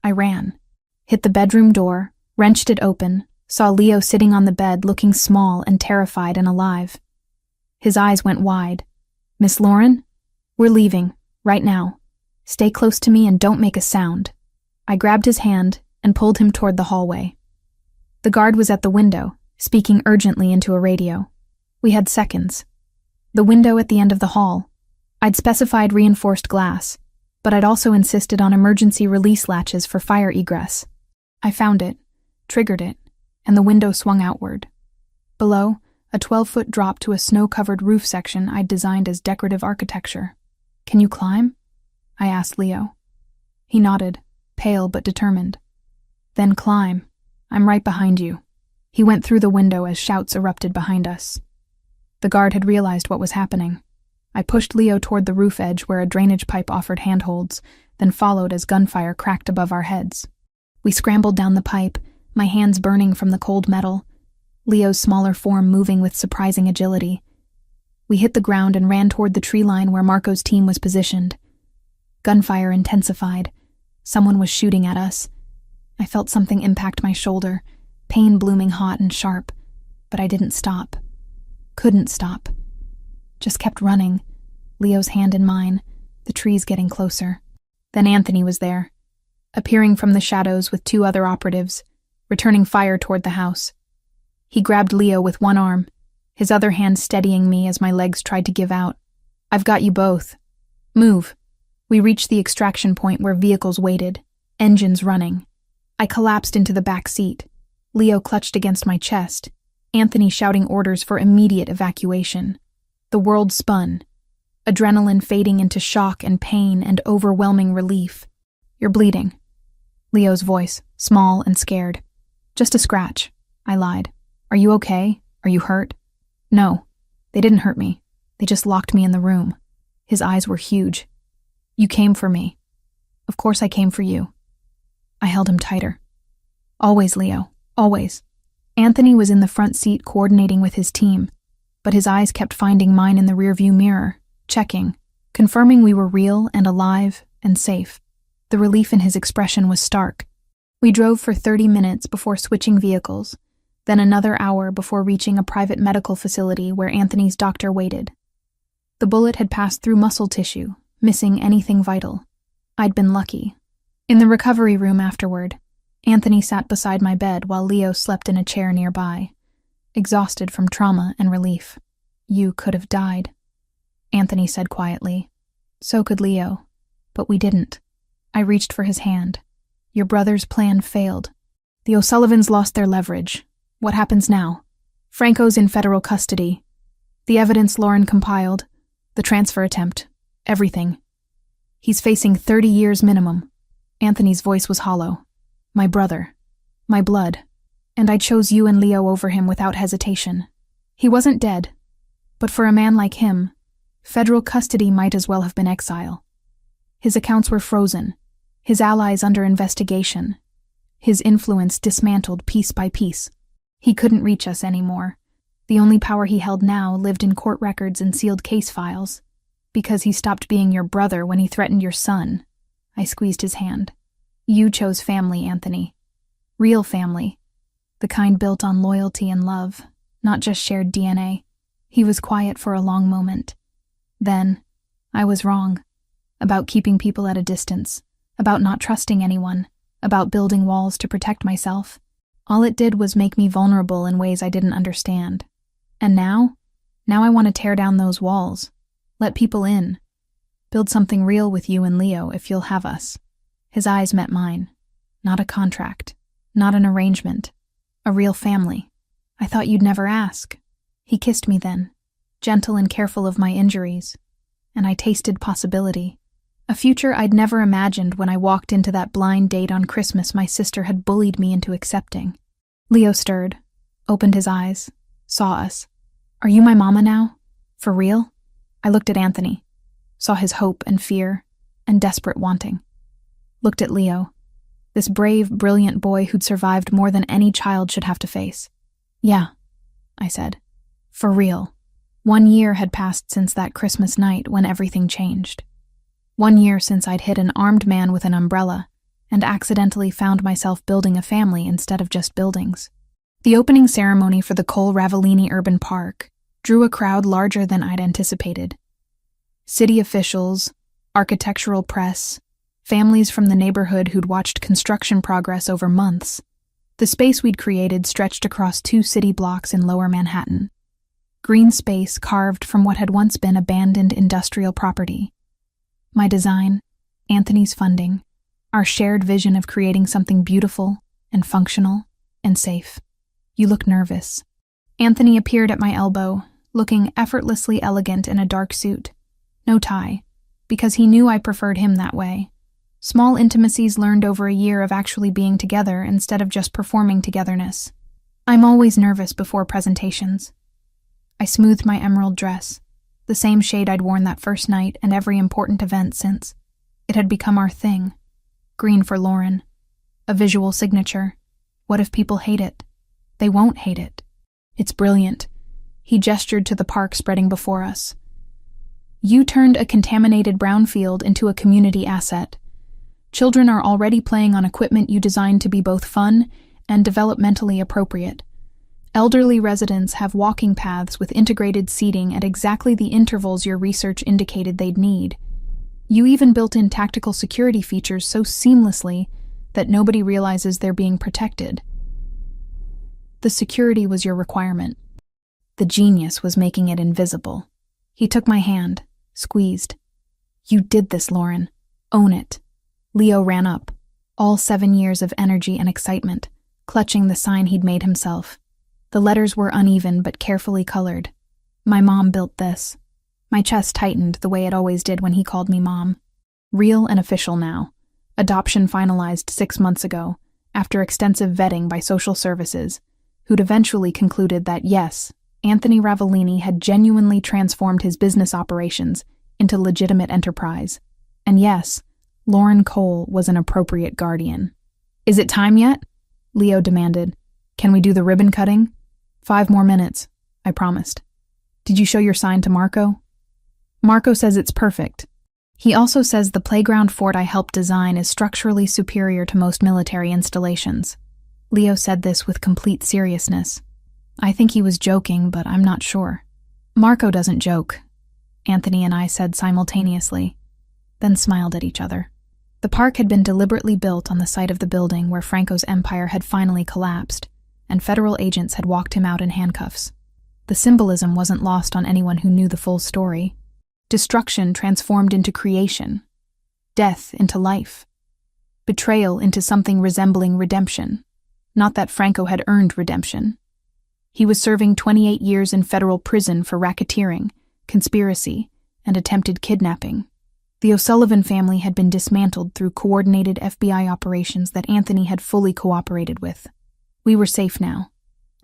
I ran. Hit the bedroom door, wrenched it open, saw Leo sitting on the bed looking small and terrified and alive. His eyes went wide. Miss Lauren? We're leaving, right now. Stay close to me and don't make a sound. I grabbed his hand and pulled him toward the hallway. The guard was at the window, speaking urgently into a radio. We had seconds. The window at the end of the hall. I'd specified reinforced glass, but I'd also insisted on emergency release latches for fire egress. I found it, triggered it, and the window swung outward. Below, a 12-foot drop to a snow-covered roof section I'd designed as decorative architecture. Can you climb? I asked Leo. He nodded, pale but determined. Then climb. I'm right behind you. He went through the window as shouts erupted behind us. The guard had realized what was happening. I pushed Leo toward the roof edge where a drainage pipe offered handholds, then followed as gunfire cracked above our heads. We scrambled down the pipe, my hands burning from the cold metal, Leo's smaller form moving with surprising agility. We hit the ground and ran toward the tree line where Marco's team was positioned. Gunfire intensified. Someone was shooting at us. I felt something impact my shoulder, pain blooming hot and sharp, but I didn't stop. Couldn't stop. Just kept running, Leo's hand in mine, the trees getting closer. Then Anthony was there, appearing from the shadows with 2 other operatives, returning fire toward the house. He grabbed Leo with one arm, his other hand steadying me as my legs tried to give out. I've got you both. Move. We reached the extraction point where vehicles waited, engines running. I collapsed into the back seat. Leo clutched against my chest, Anthony shouting orders for immediate evacuation. The world spun, adrenaline fading into shock and pain and overwhelming relief. You're bleeding. Leo's voice, small and scared. Just a scratch, I lied. Are you okay? Are you hurt? No, they didn't hurt me. They just locked me in the room. His eyes were huge. You came for me. Of course I came for you. I held him tighter. Always, Leo, always. Anthony was in the front seat coordinating with his team, but his eyes kept finding mine in the rearview mirror, checking, confirming we were real and alive and safe. The relief in his expression was stark. We drove for 30 minutes before switching vehicles, then another hour before reaching a private medical facility where Anthony's doctor waited. The bullet had passed through muscle tissue, missing anything vital. I'd been lucky. In the recovery room afterward, Anthony sat beside my bed while Leo slept in a chair nearby, exhausted from trauma and relief. You could have died, Anthony said quietly. So could Leo, but we didn't. I reached for his hand. Your brother's plan failed. The O'Sullivans lost their leverage. What happens now? Franco's in federal custody. The evidence Lauren compiled, the transfer attempt, everything. He's facing 30 years minimum. Anthony's voice was hollow. My brother. My blood. And I chose you and Leo over him without hesitation. He wasn't dead. But for a man like him, federal custody might as well have been exile. His accounts were frozen, his allies under investigation, his influence dismantled piece by piece. He couldn't reach us anymore. The only power he held now lived in court records and sealed case files. Because he stopped being your brother when he threatened your son. I squeezed his hand. You chose family, Anthony. Real family. The kind built on loyalty and love, not just shared DNA. He was quiet for a long moment. Then, I was wrong. About keeping people at a distance, about not trusting anyone, about building walls to protect myself. All it did was make me vulnerable in ways I didn't understand. And now I want to tear down those walls. Let people in. Build something real with you and Leo if you'll have us. His eyes met mine. Not a contract. Not an arrangement. A real family. I thought you'd never ask. He kissed me then, gentle and careful of my injuries. And I tasted possibility. A future I'd never imagined when I walked into that blind date on Christmas my sister had bullied me into accepting. Leo stirred, opened his eyes, saw us. Are you my mama now? For real? I looked at Anthony, saw his hope and fear and desperate wanting. Looked at Leo, this brave, brilliant boy who'd survived more than any child should have to face. Yeah, I said. For real. 1 year had passed since that Christmas night when everything changed. 1 year since I'd hit an armed man with an umbrella and accidentally found myself building a family instead of just buildings. The opening ceremony for the Cole Ravellini Urban Park drew a crowd larger than I'd anticipated. City officials, architectural press, families from the neighborhood who'd watched construction progress over months. The space we'd created stretched across 2 city blocks in Lower Manhattan. Green space carved from what had once been abandoned industrial property. My design, Anthony's funding, our shared vision of creating something beautiful and functional and safe. You look nervous. Anthony appeared at my elbow, looking effortlessly elegant in a dark suit. No tie, because he knew I preferred him that way. Small intimacies learned over a year of actually being together instead of just performing togetherness. I'm always nervous before presentations. I smoothed my emerald dress, the same shade I'd worn that first night and every important event since. It had become our thing. Green for Lauren. A visual signature. What if people hate it? They won't hate it. It's brilliant. He gestured to the park spreading before us. You turned a contaminated brownfield into a community asset. Children are already playing on equipment you designed to be both fun and developmentally appropriate. Elderly residents have walking paths with integrated seating at exactly the intervals your research indicated they'd need. You even built in tactical security features so seamlessly that nobody realizes they're being protected. The security was your requirement. The genius was making it invisible. He took my hand, squeezed. You did this, Lauren. Own it. Leo ran up, all 7 years of energy and excitement, clutching the sign he'd made himself. The letters were uneven but carefully colored. My mom built this. My chest tightened the way it always did when he called me mom. Real and official now. Adoption finalized 6 months ago, after extensive vetting by social services, who'd eventually concluded that yes, Anthony Ravellini had genuinely transformed his business operations into legitimate enterprise. And yes, Lauren Cole was an appropriate guardian. Is it time yet? Leo demanded. Can we do the ribbon cutting? 5 more minutes, I promised. Did you show your sign to Marco? Marco says it's perfect. He also says the playground fort I helped design is structurally superior to most military installations. Leo said this with complete seriousness. I think he was joking, but I'm not sure. Marco doesn't joke, Anthony and I said simultaneously, then smiled at each other. The park had been deliberately built on the site of the building where Franco's empire had finally collapsed, and federal agents had walked him out in handcuffs. The symbolism wasn't lost on anyone who knew the full story. Destruction transformed into creation, death into life, betrayal into something resembling redemption. Not that Franco had earned redemption. He was serving 28 years in federal prison for racketeering, conspiracy, and attempted kidnapping. The O'Sullivan family had been dismantled through coordinated FBI operations that Anthony had fully cooperated with. We were safe now.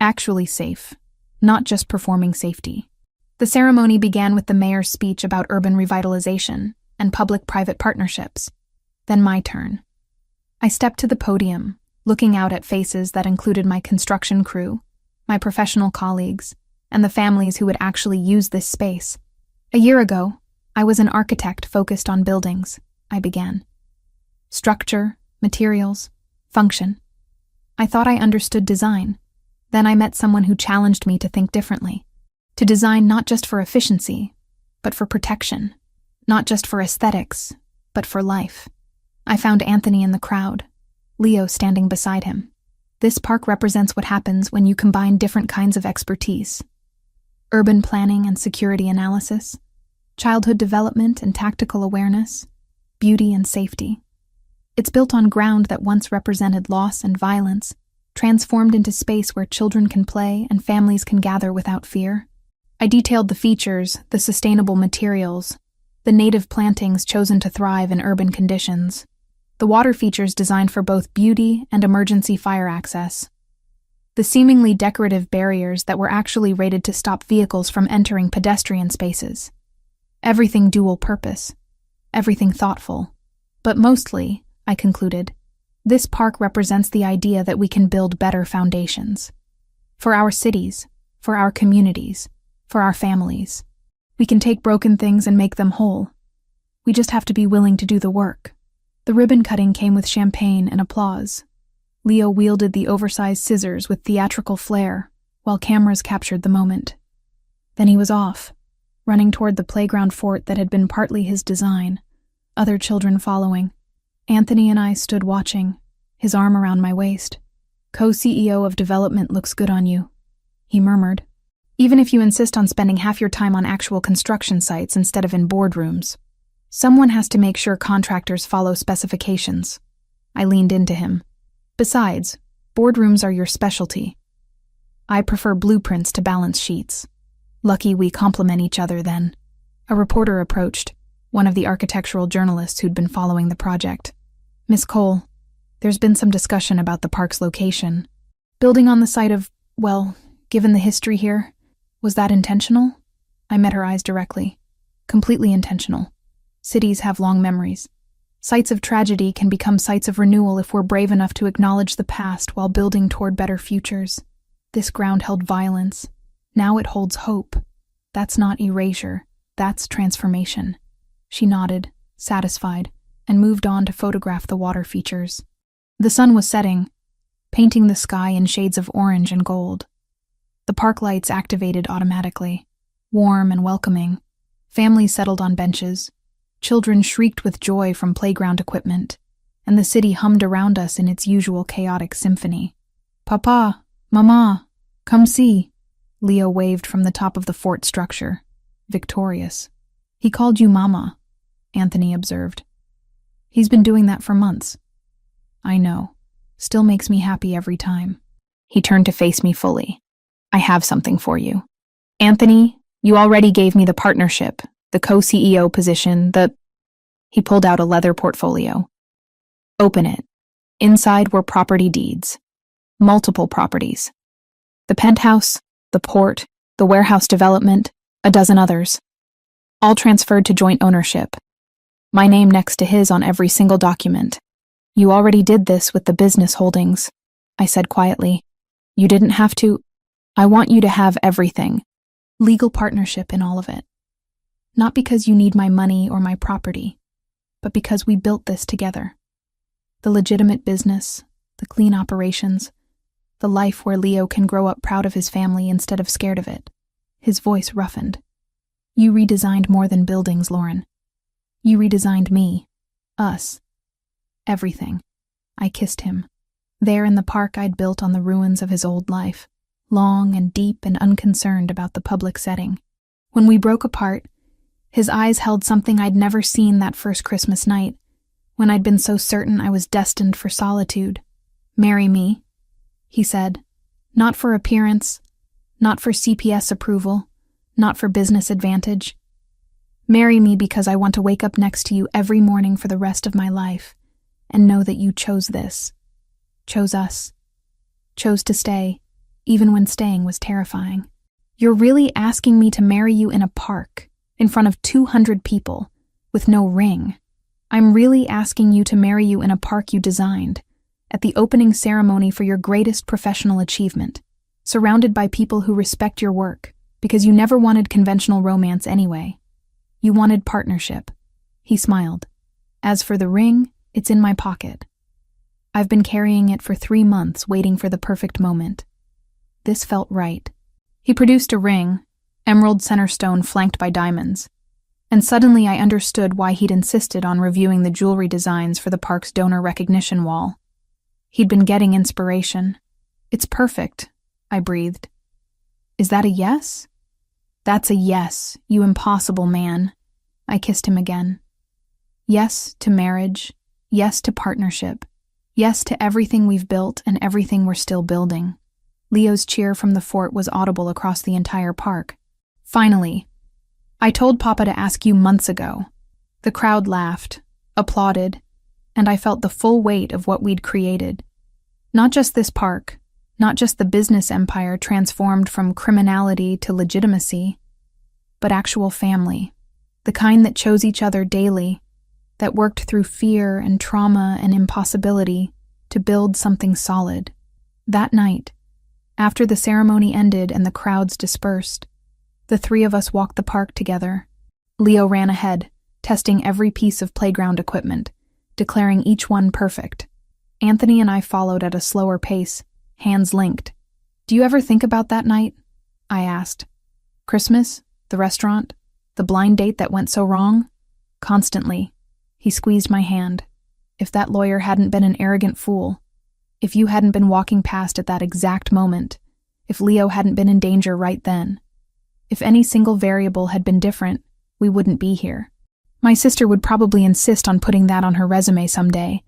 Actually safe. Not just performing safety. The ceremony began with the mayor's speech about urban revitalization and public-private partnerships. Then my turn. I stepped to the podium, looking out at faces that included my construction crew, my professional colleagues, and the families who would actually use this space. A year ago, I was an architect focused on buildings, I began. Structure, materials, function. I thought I understood design. Then I met someone who challenged me to think differently, To design not just for efficiency, but for protection. Not just for aesthetics, but for life. I found Anthony in the crowd, Leo standing beside him. This park represents what happens when you combine different kinds of expertise. Urban planning and security analysis, childhood development and tactical awareness, beauty and safety. It's built on ground that once represented loss and violence, transformed into space where children can play and families can gather without fear. I detailed the features, the sustainable materials, the native plantings chosen to thrive in urban conditions, the water features designed for both beauty and emergency fire access, the seemingly decorative barriers that were actually rated to stop vehicles from entering pedestrian spaces. Everything dual purpose, everything thoughtful. But mostly, I concluded, this park represents the idea that we can build better foundations. For our cities, for our communities, for our families. We can take broken things and make them whole. We just have to be willing to do the work. The ribbon cutting came with champagne and applause. Leo wielded the oversized scissors with theatrical flair, while cameras captured the moment. Then he was off, running toward the playground fort that had been partly his design, other children following. Anthony and I stood watching, his arm around my waist. Co-CEO of development looks good on you, he murmured. Even if you insist on spending half your time on actual construction sites instead of in boardrooms. Someone has to make sure contractors follow specifications. I leaned into him. Besides, boardrooms are your specialty. I prefer blueprints to balance sheets. Lucky we complement each other then. A reporter approached, one of the architectural journalists who'd been following the project. Miss Cole, there's been some discussion about the park's location. Building on the site of, well, given the history here, was that intentional? I met her eyes directly. Completely intentional. Cities have long memories. Sites of tragedy can become sites of renewal if we're brave enough to acknowledge the past while building toward better futures. This ground held violence. Now it holds hope. That's not erasure. That's transformation. She nodded, satisfied, and moved on to photograph the water features. The sun was setting, painting the sky in shades of orange and gold. The park lights activated automatically, warm and welcoming. Families settled on benches. Children shrieked with joy from playground equipment, and the city hummed around us in its usual chaotic symphony. Papa, Mama, come see. Leo waved from the top of the fort structure, victorious. He called you Mama, Anthony observed. He's been doing that for months. I know. Still makes me happy every time. He turned to face me fully. I have something for you. Anthony, you already gave me the partnership, the co-CEO position, He pulled out a leather portfolio. Open it. Inside were property deeds. Multiple properties. The penthouse, the port, the warehouse development, a dozen others. All transferred to joint ownership. My name next to his on every single document. You already did this with the business holdings, I said quietly. You didn't have to. I want you to have everything. Legal partnership in all of it. Not because you need my money or my property, but because we built this together. The legitimate business, the clean operations, the life where Leo can grow up proud of his family instead of scared of it. His voice roughened. You redesigned more than buildings, Lauren. You redesigned me, us, everything. I kissed him. There in the park I'd built on the ruins of his old life, long and deep and unconcerned about the public setting. When we broke apart, his eyes held something I'd never seen that first Christmas night, when I'd been so certain I was destined for solitude. Marry me, he said. Not for appearance, not for CPS approval, not for business advantage. Marry me because I want to wake up next to you every morning for the rest of my life and know that you chose this, chose us, chose to stay, even when staying was terrifying. You're really asking me to marry you in a park, in front of 200 people, with no ring. I'm really asking you to marry you in a park you designed, at the opening ceremony for your greatest professional achievement, surrounded by people who respect your work, because you never wanted conventional romance anyway. You wanted partnership. He smiled. As for the ring, it's in my pocket. I've been carrying it for 3 months, waiting for the perfect moment. This felt right. He produced a ring, emerald center stone flanked by diamonds. And suddenly I understood why he'd insisted on reviewing the jewelry designs for the park's donor recognition wall. He'd been getting inspiration. "It's perfect," I breathed. "Is that a yes?" "That's a yes, you impossible man." I kissed him again. Yes to marriage. Yes to partnership. Yes to everything we've built and everything we're still building. Leo's cheer from the fort was audible across the entire park. "Finally. I told Papa to ask you months ago." The crowd laughed, applauded, and I felt the full weight of what we'd created. Not just this park, not just the business empire transformed from criminality to legitimacy, but actual family, the kind that chose each other daily, that worked through fear and trauma and impossibility to build something solid. That night, after the ceremony ended and the crowds dispersed, the three of us walked the park together. Leo ran ahead, testing every piece of playground equipment, declaring each one perfect. Anthony and I followed at a slower pace, hands linked. "Do you ever think about that night?" I asked. "Christmas? The restaurant? The blind date that went so wrong?" "Constantly." He squeezed my hand. "If that lawyer hadn't been an arrogant fool, if you hadn't been walking past at that exact moment, if Leo hadn't been in danger right then, if any single variable had been different, we wouldn't be here." My sister would probably insist on putting that on her resume someday.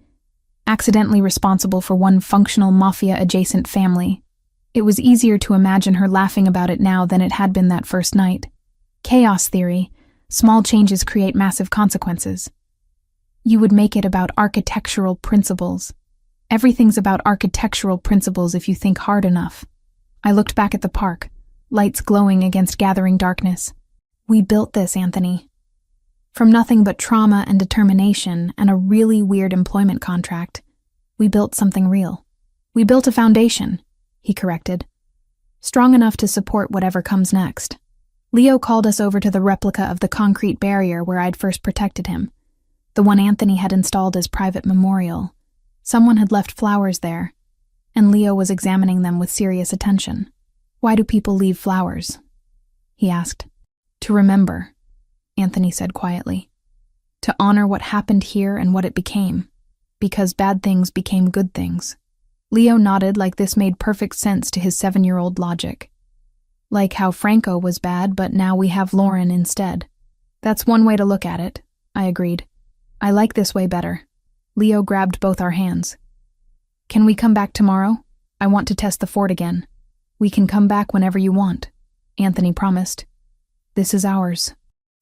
Accidentally responsible for one functional Mafia-adjacent family. It was easier to imagine her laughing about it now than it had been that first night. Chaos theory. Small changes create massive consequences. You would make it about architectural principles. Everything's about architectural principles if you think hard enough. I looked back at the park, lights glowing against gathering darkness. We built this, Anthony. From nothing but trauma and determination and a really weird employment contract, we built something real. We built a foundation, he corrected, strong enough to support whatever comes next. Leo called us over to the replica of the concrete barrier where I'd first protected him, the one Anthony had installed as private memorial. Someone had left flowers there, and Leo was examining them with serious attention. "Why do people leave flowers?" he asked. "To remember," Anthony said quietly. "To honor what happened here and what it became, because bad things became good things." Leo nodded like this made perfect sense to his 7-year-old logic. Like how Franco was bad, but now we have Lauren instead. "That's one way to look at it," I agreed. "I like this way better." Leo grabbed both our hands. "Can we come back tomorrow? I want to test the fort again." "We can come back whenever you want," Anthony promised. "This is ours.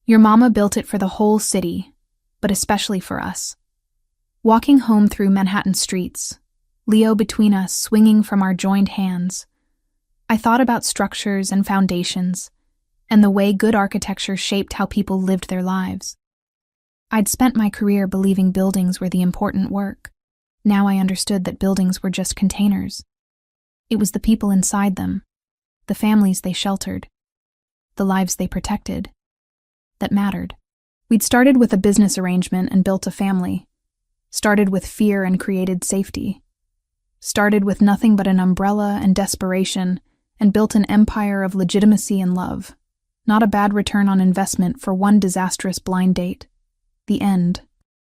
Your mama built it for the whole city, but especially for us." Walking home through Manhattan streets, Leo between us swinging from our joined hands, I thought about structures and foundations, and the way good architecture shaped how people lived their lives. I'd spent my career believing buildings were the important work. Now I understood that buildings were just containers. It was the people inside them, the families they sheltered, the lives they protected, that mattered. We'd started with a business arrangement and built a family. Started with fear and created safety. Started with nothing but an umbrella and desperation and built an empire of legitimacy and love. Not a bad return on investment for one disastrous blind date. The end.